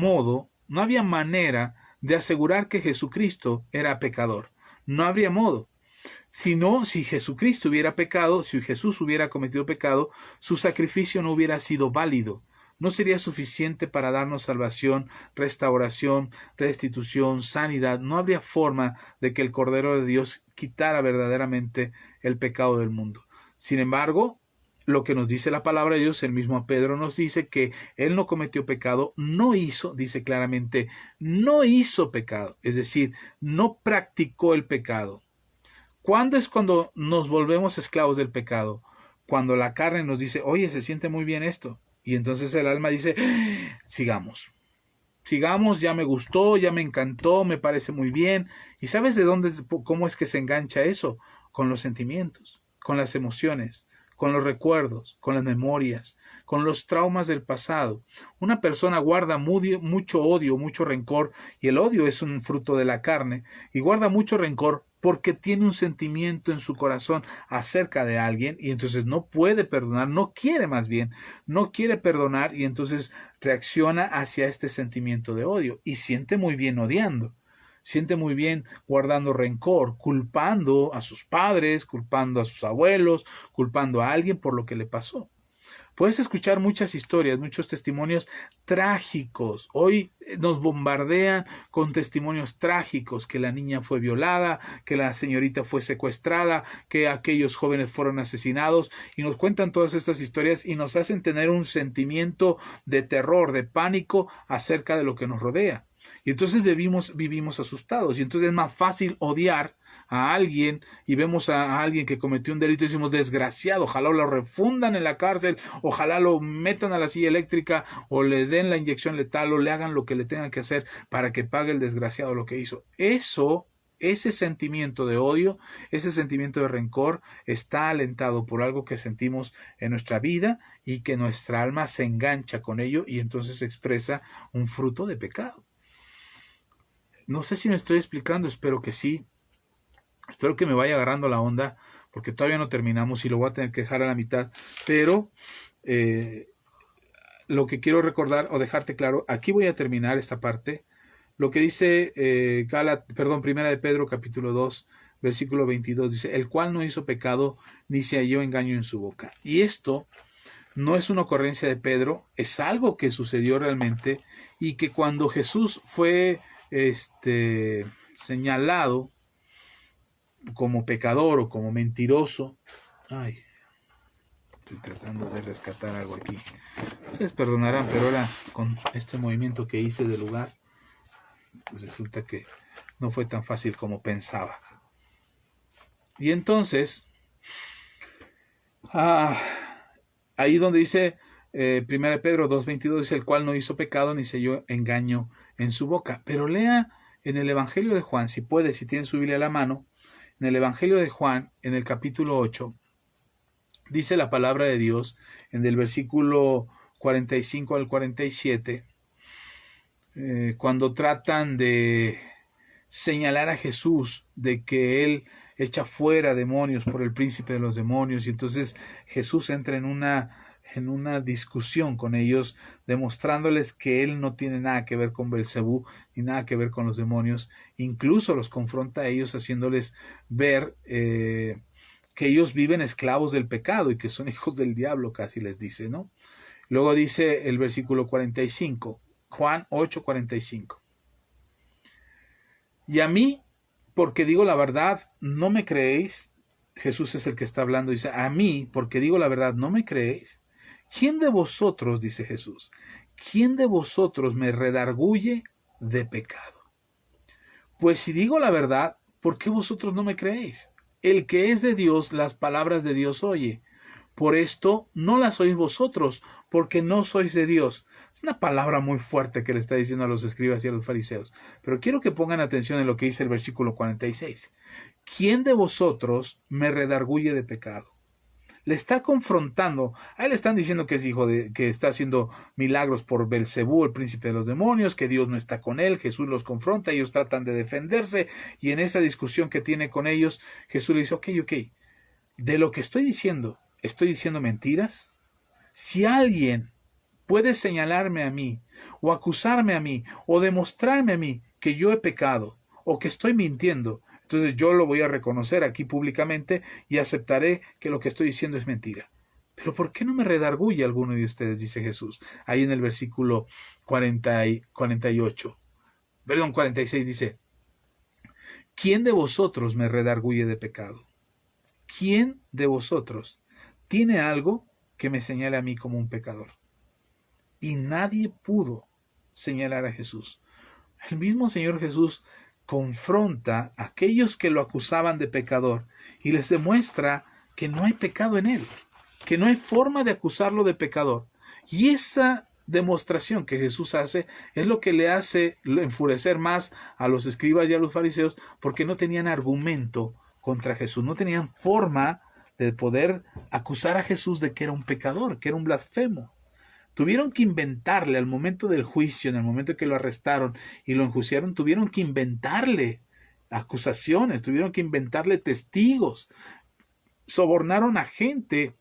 manera de asegurar que Jesucristo era pecador. No habría modo. Sino, si Jesucristo hubiera pecado, si Jesús hubiera cometido pecado, su sacrificio no hubiera sido válido. No sería suficiente para darnos salvación, restauración, restitución, sanidad. No habría forma de que el Cordero de Dios quitara verdaderamente el pecado del mundo. Sin embargo, lo que nos dice la palabra de Dios, el mismo Pedro nos dice que Él no cometió pecado, dice claramente, no hizo pecado. Es decir, no practicó el pecado. ¿Cuándo es cuando nos volvemos esclavos del pecado? Cuando la carne nos dice, oye, se siente muy bien esto. Y entonces el alma dice, sigamos, ya me gustó, ya me encantó, me parece muy bien. ¿Y sabes cómo es que se engancha eso? Con los sentimientos, con las emociones, con los recuerdos, con las memorias, con los traumas del pasado. Una persona guarda mucho odio, mucho rencor, y el odio es un fruto de la carne, y guarda mucho rencor porque tiene un sentimiento en su corazón acerca de alguien, y entonces no puede perdonar, no quiere perdonar, y entonces reacciona hacia este sentimiento de odio, y siente muy bien odiando. Siente muy bien guardando rencor, culpando a sus padres, culpando a sus abuelos, culpando a alguien por lo que le pasó. Puedes escuchar muchas historias, muchos testimonios trágicos. Hoy nos bombardean con testimonios trágicos, que la niña fue violada, que la señorita fue secuestrada, que aquellos jóvenes fueron asesinados, y nos cuentan todas estas historias y nos hacen tener un sentimiento de terror, de pánico acerca de lo que nos rodea. Y entonces vivimos asustados, y entonces es más fácil odiar a alguien, y vemos a alguien que cometió un delito y decimos, desgraciado, ojalá lo refundan en la cárcel, ojalá lo metan a la silla eléctrica, o le den la inyección letal, o le hagan lo que le tengan que hacer para que pague el desgraciado lo que hizo. Ese sentimiento de odio, ese sentimiento de rencor está alentado por algo que sentimos en nuestra vida, y que nuestra alma se engancha con ello, y entonces expresa un fruto de pecado. No sé si me estoy explicando, espero que sí. Espero que me vaya agarrando la onda, porque todavía no terminamos y lo voy a tener que dejar a la mitad. Pero lo que quiero recordar o dejarte claro, aquí voy a terminar esta parte. Lo que dice Primera de Pedro, capítulo 2, versículo 22, dice, el cual no hizo pecado, ni se halló engaño en su boca. Y esto no es una ocurrencia de Pedro, es algo que sucedió realmente, y que cuando Jesús fue señalado como pecador o como mentiroso, ay, estoy tratando de rescatar algo aquí. Ustedes perdonarán, pero ahora con este movimiento que hice de lugar, pues resulta que no fue tan fácil como pensaba. Y entonces, ahí donde dice 1 Pedro 2.22, dice, el cual no hizo pecado ni se halló engaño en su boca. Pero lea en el Evangelio de Juan, si puede, si tienen su Biblia a la mano, en el Evangelio de Juan, en el capítulo 8, dice la palabra de Dios, en el versículo 45 al 47, cuando tratan de señalar a Jesús de que él echa fuera demonios por el príncipe de los demonios, y entonces Jesús entra en una discusión con ellos, demostrándoles que él no tiene nada que ver con Belcebú ni nada que ver con los demonios. Incluso los confronta a ellos haciéndoles ver que ellos viven esclavos del pecado y que son hijos del diablo, casi les dice, ¿no? Luego dice el versículo 45, Juan 8:45. Y a mí, porque digo la verdad, no me creéis. Jesús es el que está hablando, dice, a mí, porque digo la verdad, no me creéis. ¿Quién de vosotros, dice Jesús, quién de vosotros me redarguye de pecado? Pues si digo la verdad, ¿por qué vosotros no me creéis? El que es de Dios, las palabras de Dios oye. Por esto no las oís vosotros, porque no sois de Dios. Es una palabra muy fuerte que le está diciendo a los escribas y a los fariseos. Pero quiero que pongan atención en lo que dice el versículo 46. ¿Quién de vosotros me redarguye de pecado? Le está confrontando. A él le están diciendo que es hijo que está haciendo milagros por Belcebú, el príncipe de los demonios, que Dios no está con él. Jesús los confronta, ellos tratan de defenderse, y en esa discusión que tiene con ellos, Jesús le dice, ok, de lo que estoy diciendo mentiras. Si alguien puede señalarme a mí, o acusarme a mí, o demostrarme a mí que yo he pecado, o que estoy mintiendo, entonces yo lo voy a reconocer aquí públicamente y aceptaré que lo que estoy diciendo es mentira. Pero ¿por qué no me redarguye alguno de ustedes? Dice Jesús, ahí en el versículo 48. Perdón, 46 dice, ¿quién de vosotros me redarguye de pecado? ¿Quién de vosotros tiene algo que me señale a mí como un pecador? Y nadie pudo señalar a Jesús. El mismo Señor Jesús confronta a aquellos que lo acusaban de pecador y les demuestra que no hay pecado en él, que no hay forma de acusarlo de pecador. Y esa demostración que Jesús hace es lo que le hace enfurecer más a los escribas y a los fariseos, porque no tenían argumento contra Jesús, no tenían forma de poder acusar a Jesús de que era un pecador, que era un blasfemo. Tuvieron que inventarle al momento del juicio, en el momento que lo arrestaron y lo enjuiciaron, tuvieron que inventarle acusaciones, tuvieron que inventarle testigos, sobornaron a gente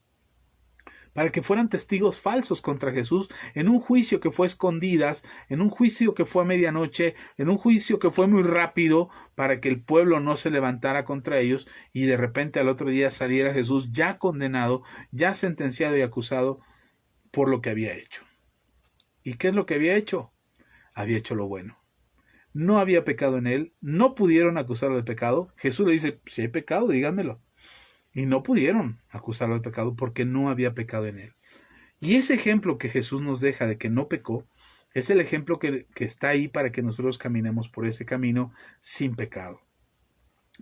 para que fueran testigos falsos contra Jesús, en un juicio que fue a escondidas, en un juicio que fue a medianoche, en un juicio que fue muy rápido, para que el pueblo no se levantara contra ellos, y de repente al otro día saliera Jesús ya condenado, ya sentenciado y acusado por lo que había hecho. ¿Y qué es lo que había hecho? Había hecho lo bueno. No había pecado en él, no pudieron acusarlo de pecado. Jesús le dice, si hay pecado, díganmelo. Y no pudieron acusarlo de pecado porque no había pecado en él. Y ese ejemplo que Jesús nos deja de que no pecó, es el ejemplo que está ahí para que nosotros caminemos por ese camino sin pecado.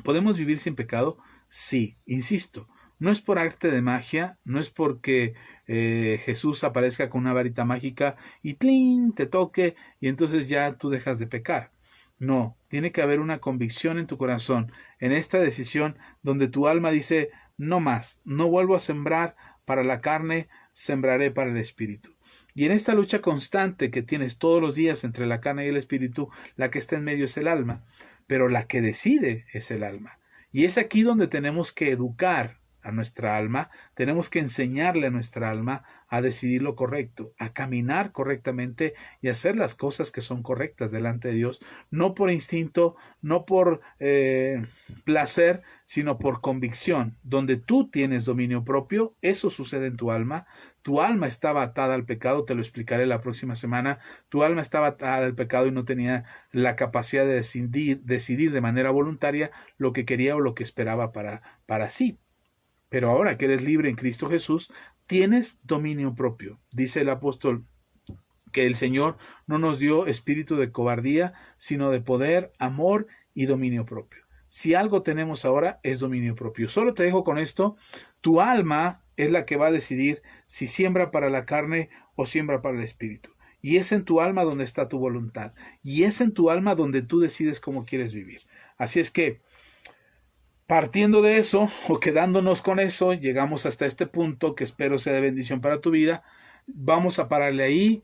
¿Podemos vivir sin pecado? Sí, insisto. No es por arte de magia, no es porque Jesús aparezca con una varita mágica y ¡tlin! Te toque y entonces ya tú dejas de pecar. No, tiene que haber una convicción en tu corazón, en esta decisión donde tu alma dice, no más, no vuelvo a sembrar para la carne, sembraré para el espíritu. Y en esta lucha constante que tienes todos los días entre la carne y el espíritu, la que está en medio es el alma, pero la que decide es el alma. Y es aquí donde tenemos que educar a nuestra alma, tenemos que enseñarle a nuestra alma a decidir lo correcto, a caminar correctamente y hacer las cosas que son correctas delante de Dios, no por instinto, no por placer, sino por convicción. Donde tú tienes dominio propio, eso sucede en tu alma. Tu alma estaba atada al pecado, te lo explicaré la próxima semana. Tu alma estaba atada al pecado y no tenía la capacidad de decidir de manera voluntaria lo que quería o lo que esperaba para sí. Pero ahora que eres libre en Cristo Jesús, tienes dominio propio. Dice el apóstol que el Señor no nos dio espíritu de cobardía, sino de poder, amor y dominio propio. Si algo tenemos ahora es dominio propio. Solo te dejo con esto. Tu alma es la que va a decidir si siembra para la carne o siembra para el espíritu. Y es en tu alma donde está tu voluntad. Y es en tu alma donde tú decides cómo quieres vivir. Así es que, partiendo de eso, o quedándonos con eso, llegamos hasta este punto que espero sea de bendición para tu vida. Vamos a pararle ahí.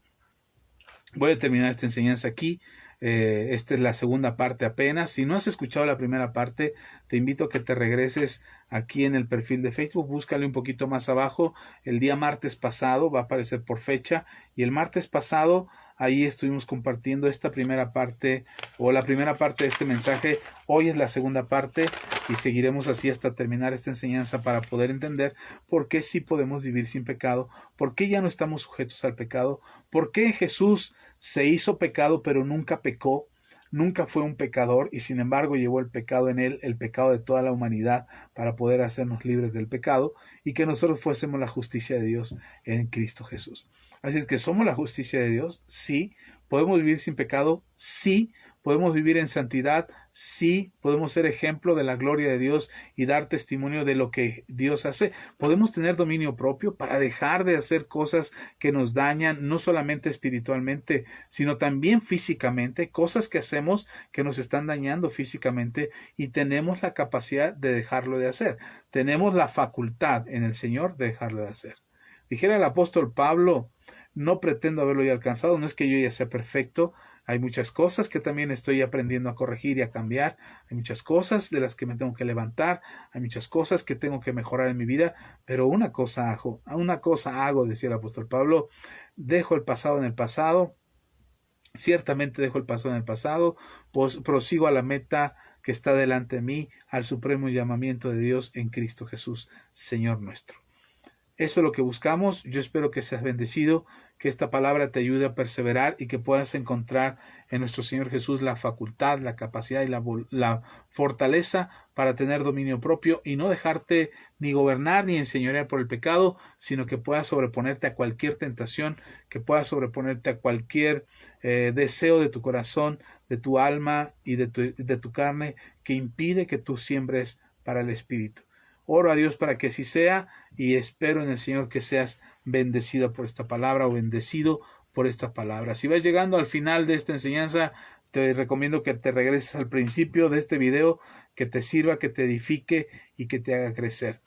Voy a terminar esta enseñanza aquí. Esta es la segunda parte apenas. Si no has escuchado la primera parte, te invito a que te regreses aquí en el perfil de Facebook. Búscale un poquito más abajo. El día martes pasado va a aparecer por fecha. Y el martes pasado ahí estuvimos compartiendo esta primera parte o la primera parte de este mensaje. Hoy es la segunda parte y seguiremos así hasta terminar esta enseñanza para poder entender por qué sí podemos vivir sin pecado, por qué ya no estamos sujetos al pecado, por qué Jesús se hizo pecado pero nunca pecó, nunca fue un pecador y sin embargo llevó el pecado en él, el pecado de toda la humanidad para poder hacernos libres del pecado y que nosotros fuésemos la justicia de Dios en Cristo Jesús. Así es que somos la justicia de Dios, sí. Podemos vivir sin pecado, sí. Podemos vivir en santidad, sí. Podemos ser ejemplo de la gloria de Dios y dar testimonio de lo que Dios hace. Podemos tener dominio propio para dejar de hacer cosas que nos dañan, no solamente espiritualmente, sino también físicamente, cosas que hacemos que nos están dañando físicamente y tenemos la capacidad de dejarlo de hacer. Tenemos la facultad en el Señor de dejarlo de hacer. Dijera el apóstol Pablo, no pretendo haberlo ya alcanzado, no es que yo ya sea perfecto, hay muchas cosas que también estoy aprendiendo a corregir y a cambiar, hay muchas cosas de las que me tengo que levantar, hay muchas cosas que tengo que mejorar en mi vida, pero una cosa hago, decía el apóstol Pablo, dejo el pasado en el pasado, ciertamente dejo el pasado en el pasado, pues prosigo a la meta que está delante de mí, al supremo llamamiento de Dios en Cristo Jesús, Señor nuestro. Eso es lo que buscamos. Yo espero que seas bendecido, que esta palabra te ayude a perseverar y que puedas encontrar en nuestro Señor Jesús la facultad, la capacidad y la fortaleza para tener dominio propio y no dejarte ni gobernar ni enseñorear por el pecado, sino que puedas sobreponerte a cualquier tentación, que puedas sobreponerte a cualquier deseo de tu corazón, de tu alma y de tu carne que impide que tú siembres para el Espíritu. Oro a Dios para que así sea y espero en el Señor que seas bendecido por esta palabra o bendecido por esta palabra. Si vas llegando al final de esta enseñanza, te recomiendo que te regreses al principio de este video, que te sirva, que te edifique y que te haga crecer.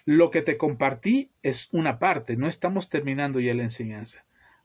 Lo que te compartí es una parte, no estamos terminando ya la enseñanza.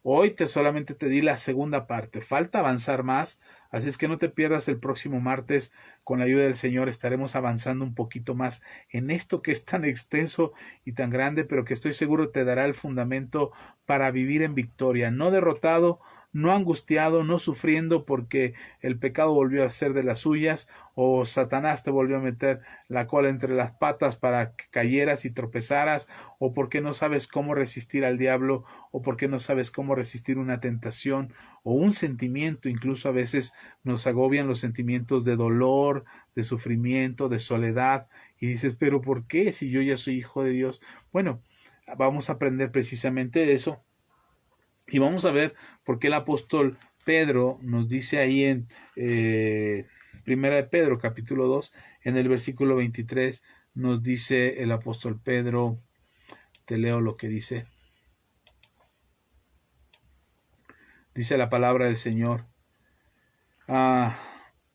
Hoy solamente te di la segunda parte, falta avanzar más, así es que no te pierdas el próximo martes, con la ayuda del Señor estaremos avanzando un poquito más en esto que es tan extenso y tan grande, pero que estoy seguro te dará el fundamento para vivir en victoria, no derrotado, no angustiado, no sufriendo porque el pecado volvió a ser de las suyas o Satanás te volvió a meter la cola entre las patas para que cayeras y tropezaras o porque no sabes cómo resistir al diablo o porque no sabes cómo resistir una tentación o un sentimiento. Incluso a veces nos agobian los sentimientos de dolor, de sufrimiento, de soledad y dices, pero ¿por qué si yo ya soy hijo de Dios? Bueno, vamos a aprender precisamente de eso. Y vamos a ver por qué el apóstol Pedro nos dice ahí en Primera de Pedro, capítulo 2, en el versículo 23, nos dice el apóstol Pedro, te leo lo que dice. Dice la palabra del Señor.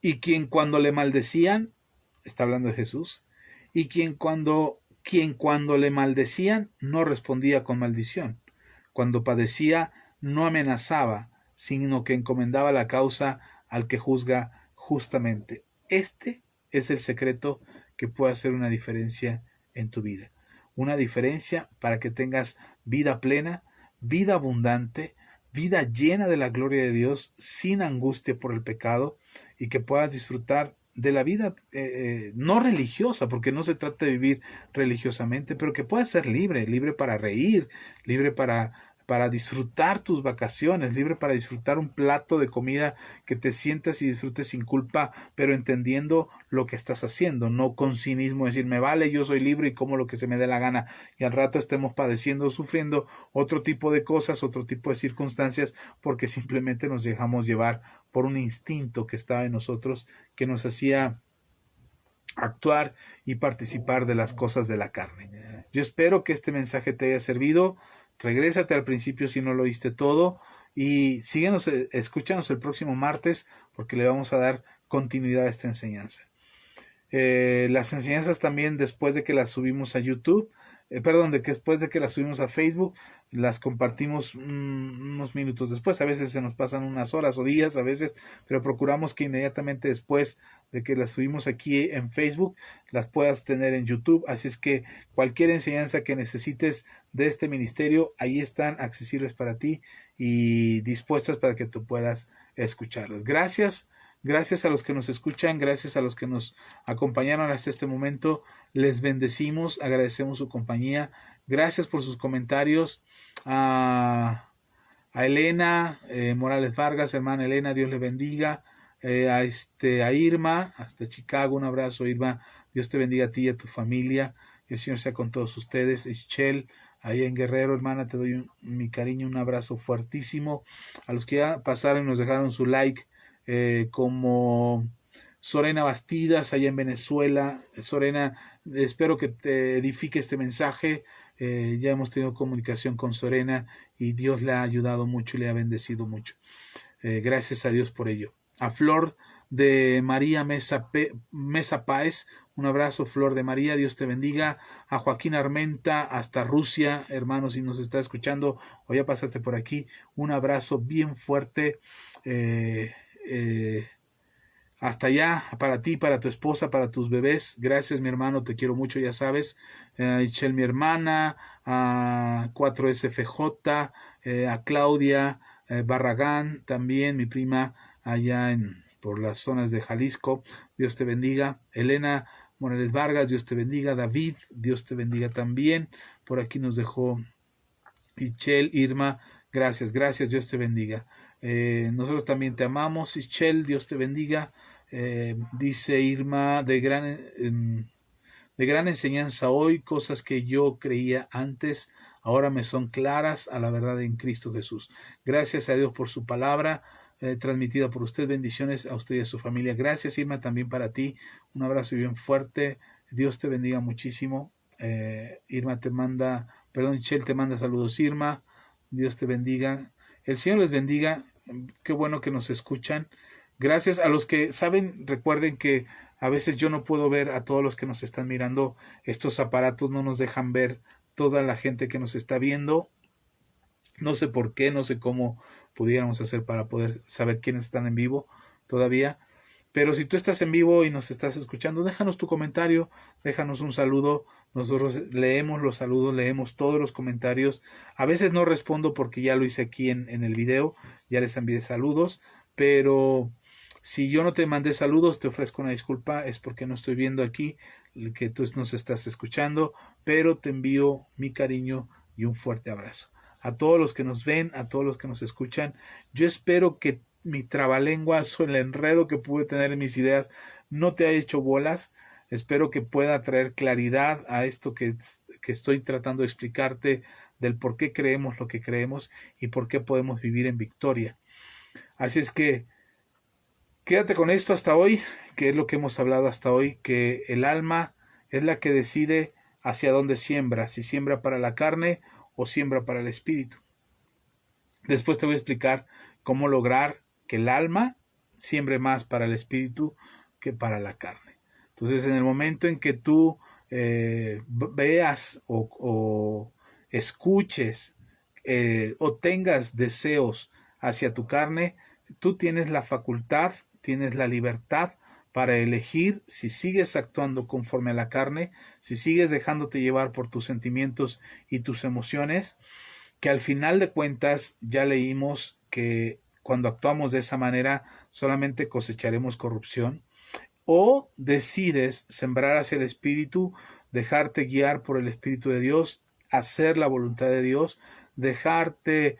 Y quien cuando le maldecían, está hablando de Jesús, y quien cuando le maldecían no respondía con maldición. Cuando padecía, no amenazaba, sino que encomendaba la causa al que juzga justamente. Este es el secreto que puede hacer una diferencia en tu vida. Una diferencia para que tengas vida plena, vida abundante, vida llena de la gloria de Dios, sin angustia por el pecado, y que puedas disfrutar de la vida no religiosa, porque no se trata de vivir religiosamente, pero que puedas ser libre, libre para reír, libre para disfrutar tus vacaciones, libre para disfrutar un plato de comida que te sientas y disfrutes sin culpa, pero entendiendo lo que estás haciendo, no con cinismo, decir, me vale, yo soy libre y como lo que se me dé la gana, y al rato estemos padeciendo o sufriendo otro tipo de cosas, otro tipo de circunstancias, porque simplemente nos dejamos llevar por un instinto que estaba en nosotros, que nos hacía actuar y participar de las cosas de la carne. Yo espero que este mensaje te haya servido. Regrésate al principio si no lo oíste todo y síguenos, escúchanos el próximo martes porque le vamos a dar continuidad a esta enseñanza. Las enseñanzas también después de que las subimos a YouTube, de que después de que las subimos a Facebook, las compartimos unos minutos después. A veces se nos pasan unas horas o días, a veces, pero procuramos que inmediatamente después de que las subimos aquí en Facebook, las puedas tener en YouTube. Así es que cualquier enseñanza que necesites de este ministerio, ahí están accesibles para ti y dispuestas para que tú puedas escucharlas. Gracias. Gracias a los que nos escuchan, gracias a los que nos acompañaron hasta este momento. Les bendecimos, agradecemos su compañía. Gracias por sus comentarios. A Elena Morales Vargas, hermana Elena, Dios le bendiga. A Irma, hasta Chicago, un abrazo, Irma. Dios te bendiga a ti y a tu familia. Que el Señor sea con todos ustedes. Ischel, ahí en Guerrero, hermana, te doy mi cariño, un abrazo fuertísimo. A los que ya pasaron y nos dejaron su like, como Sorena Bastidas allá en Venezuela. Sorena, espero que te edifique este mensaje. Ya hemos tenido comunicación con Sorena y Dios le ha ayudado mucho y le ha bendecido mucho. Gracias a Dios por ello. A Flor de María Mesa Páez, un abrazo, Flor de María, Dios te bendiga. A Joaquín Armenta, hasta Rusia, hermano, si nos está escuchando o ya pasaste por aquí, un abrazo bien fuerte. Hasta allá, para ti, para tu esposa, para tus bebés. Gracias, mi hermano, te quiero mucho, ya sabes. Michelle, mi hermana, a 4SFJ, a Claudia Barragán, también mi prima allá por las zonas de Jalisco. Dios te bendiga. Elena Morales Vargas, Dios te bendiga. David, Dios te bendiga también. Por aquí nos dejó Michelle, Irma, gracias, Dios te bendiga. Nosotros también te amamos, Michelle, Dios te bendiga. Dice Irma, de gran enseñanza hoy, cosas que yo creía antes, ahora me son claras a la verdad en Cristo Jesús. Gracias a Dios por su palabra transmitida por usted. Bendiciones a usted y a su familia. Gracias, Irma, también para ti. Un abrazo bien fuerte. Dios te bendiga muchísimo. Irma te manda, Michelle te manda saludos, Irma. Dios te bendiga. El Señor les bendiga. Qué bueno que nos escuchan. Gracias a los que saben, recuerden que a veces yo no puedo ver a todos los que nos están mirando. Estos aparatos no nos dejan ver toda la gente que nos está viendo. No sé por qué, no sé cómo pudiéramos hacer para poder saber quiénes están en vivo todavía. Pero si tú estás en vivo y nos estás escuchando, déjanos tu comentario, déjanos un saludo. Nosotros leemos los saludos, leemos todos los comentarios. A veces no respondo porque ya lo hice aquí en el video, ya les envié saludos, pero si yo no te mandé saludos, te ofrezco una disculpa, es porque no estoy viendo aquí que tú nos estás escuchando, pero te envío mi cariño y un fuerte abrazo. A todos los que nos ven, a todos los que nos escuchan, yo espero que mi trabalenguas o el enredo que pude tener en mis ideas no te haya hecho bolas. Espero que pueda traer claridad a esto que estoy tratando de explicarte del por qué creemos lo que creemos y por qué podemos vivir en victoria. Así es que quédate con esto hasta hoy, que es lo que hemos hablado hasta hoy, que el alma es la que decide hacia dónde siembra, si siembra para la carne o siembra para el espíritu. Después te voy a explicar cómo lograr que el alma siembre más para el espíritu que para la carne. Entonces, en el momento en que tú veas o escuches o tengas deseos hacia tu carne, tú tienes la facultad, tienes la libertad para elegir si sigues actuando conforme a la carne, si sigues dejándote llevar por tus sentimientos y tus emociones, que al final de cuentas ya leímos que cuando actuamos de esa manera solamente cosecharemos corrupción, o decides sembrar hacia el Espíritu, dejarte guiar por el Espíritu de Dios, hacer la voluntad de Dios, dejarte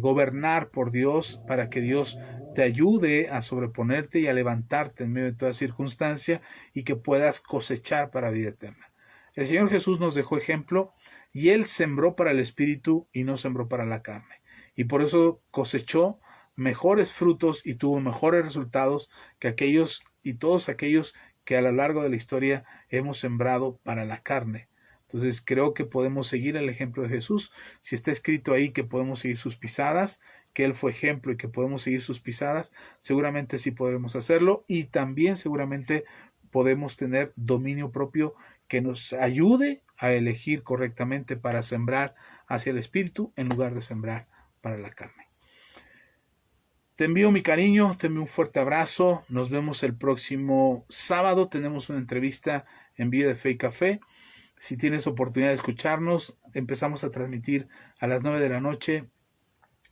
gobernar por Dios para que Dios te ayude a sobreponerte y a levantarte en medio de toda circunstancia y que puedas cosechar para vida eterna. El Señor Jesús nos dejó ejemplo y Él sembró para el Espíritu y no sembró para la carne. Y por eso cosechó mejores frutos y tuvo mejores resultados que aquellos y todos aquellos que a lo largo de la historia hemos sembrado para la carne. Entonces creo que podemos seguir el ejemplo de Jesús. Si está escrito ahí que podemos seguir sus pisadas, que Él fue ejemplo y que podemos seguir sus pisadas, seguramente sí podremos hacerlo y también seguramente podemos tener dominio propio que nos ayude a elegir correctamente para sembrar hacia el Espíritu en lugar de sembrar para la carne. Te envío mi cariño, te envío un fuerte abrazo. Nos vemos el próximo sábado. Tenemos una entrevista en Vida de Fe y Café. Si tienes oportunidad de escucharnos, empezamos a transmitir a las 9 de la noche,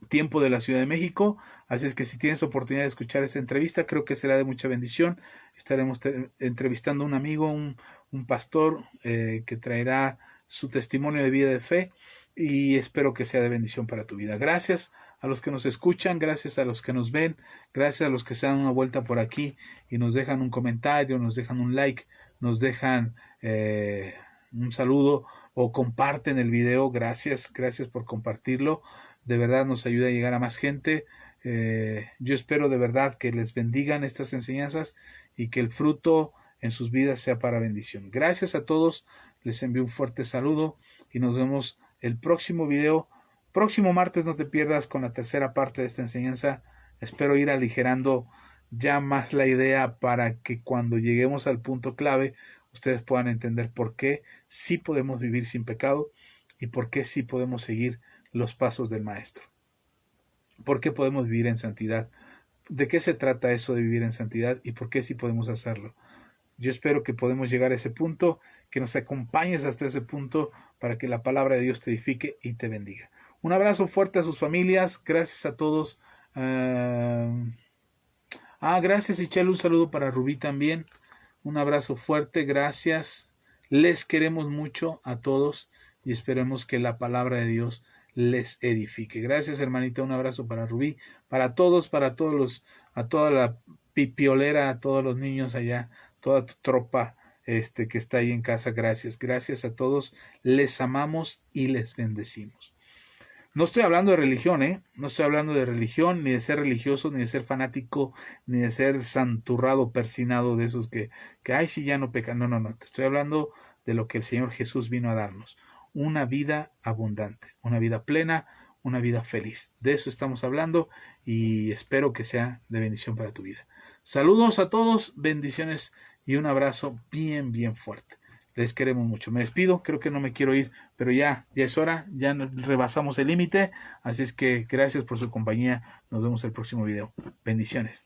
tiempo de la Ciudad de México. Así es que si tienes oportunidad de escuchar esta entrevista, creo que será de mucha bendición. Estaremos entrevistando a un amigo, un pastor que traerá su testimonio de vida de fe y espero que sea de bendición para tu vida. Gracias a los que nos escuchan, gracias a los que nos ven, gracias a los que se dan una vuelta por aquí y nos dejan un comentario, nos dejan un like, nos dejan un saludo o comparten el video. Gracias por compartirlo. De verdad nos ayuda a llegar a más gente. Yo espero de verdad que les bendigan estas enseñanzas y que el fruto en sus vidas sea para bendición. Gracias a todos, les envío un fuerte saludo y nos vemos el próximo video. Próximo martes no te pierdas con la tercera parte de esta enseñanza. Espero ir aligerando ya más la idea para que cuando lleguemos al punto clave ustedes puedan entender por qué sí podemos vivir sin pecado y por qué sí podemos seguir los pasos del Maestro. ¿Por qué podemos vivir en santidad? ¿De qué se trata eso de vivir en santidad y por qué sí podemos hacerlo? Yo espero que podamos llegar a ese punto, que nos acompañes hasta ese punto para que la palabra de Dios te edifique y te bendiga. Un abrazo fuerte a sus familias. Gracias a todos. Gracias, Ichel. Un saludo para Rubí también. Un abrazo fuerte. Gracias. Les queremos mucho a todos y esperemos que la palabra de Dios les edifique. Gracias, hermanita. Un abrazo para Rubí, para todos, a toda la pipiolera, a todos los niños allá, toda tu tropa que está ahí en casa. Gracias a todos. Les amamos y les bendecimos. No estoy hablando de religión, no estoy hablando de religión, ni de ser religioso, ni de ser fanático, ni de ser santurrado, persinado de esos que ay, sí, ya no pecan. No, te estoy hablando de lo que el Señor Jesús vino a darnos. Una vida abundante, una vida plena, una vida feliz. De eso estamos hablando y espero que sea de bendición para tu vida. Saludos a todos, bendiciones y un abrazo bien, bien fuerte. Les queremos mucho. Me despido, creo que no me quiero ir, pero ya es hora, ya rebasamos el límite, así es que gracias por su compañía. Nos vemos el próximo video. Bendiciones.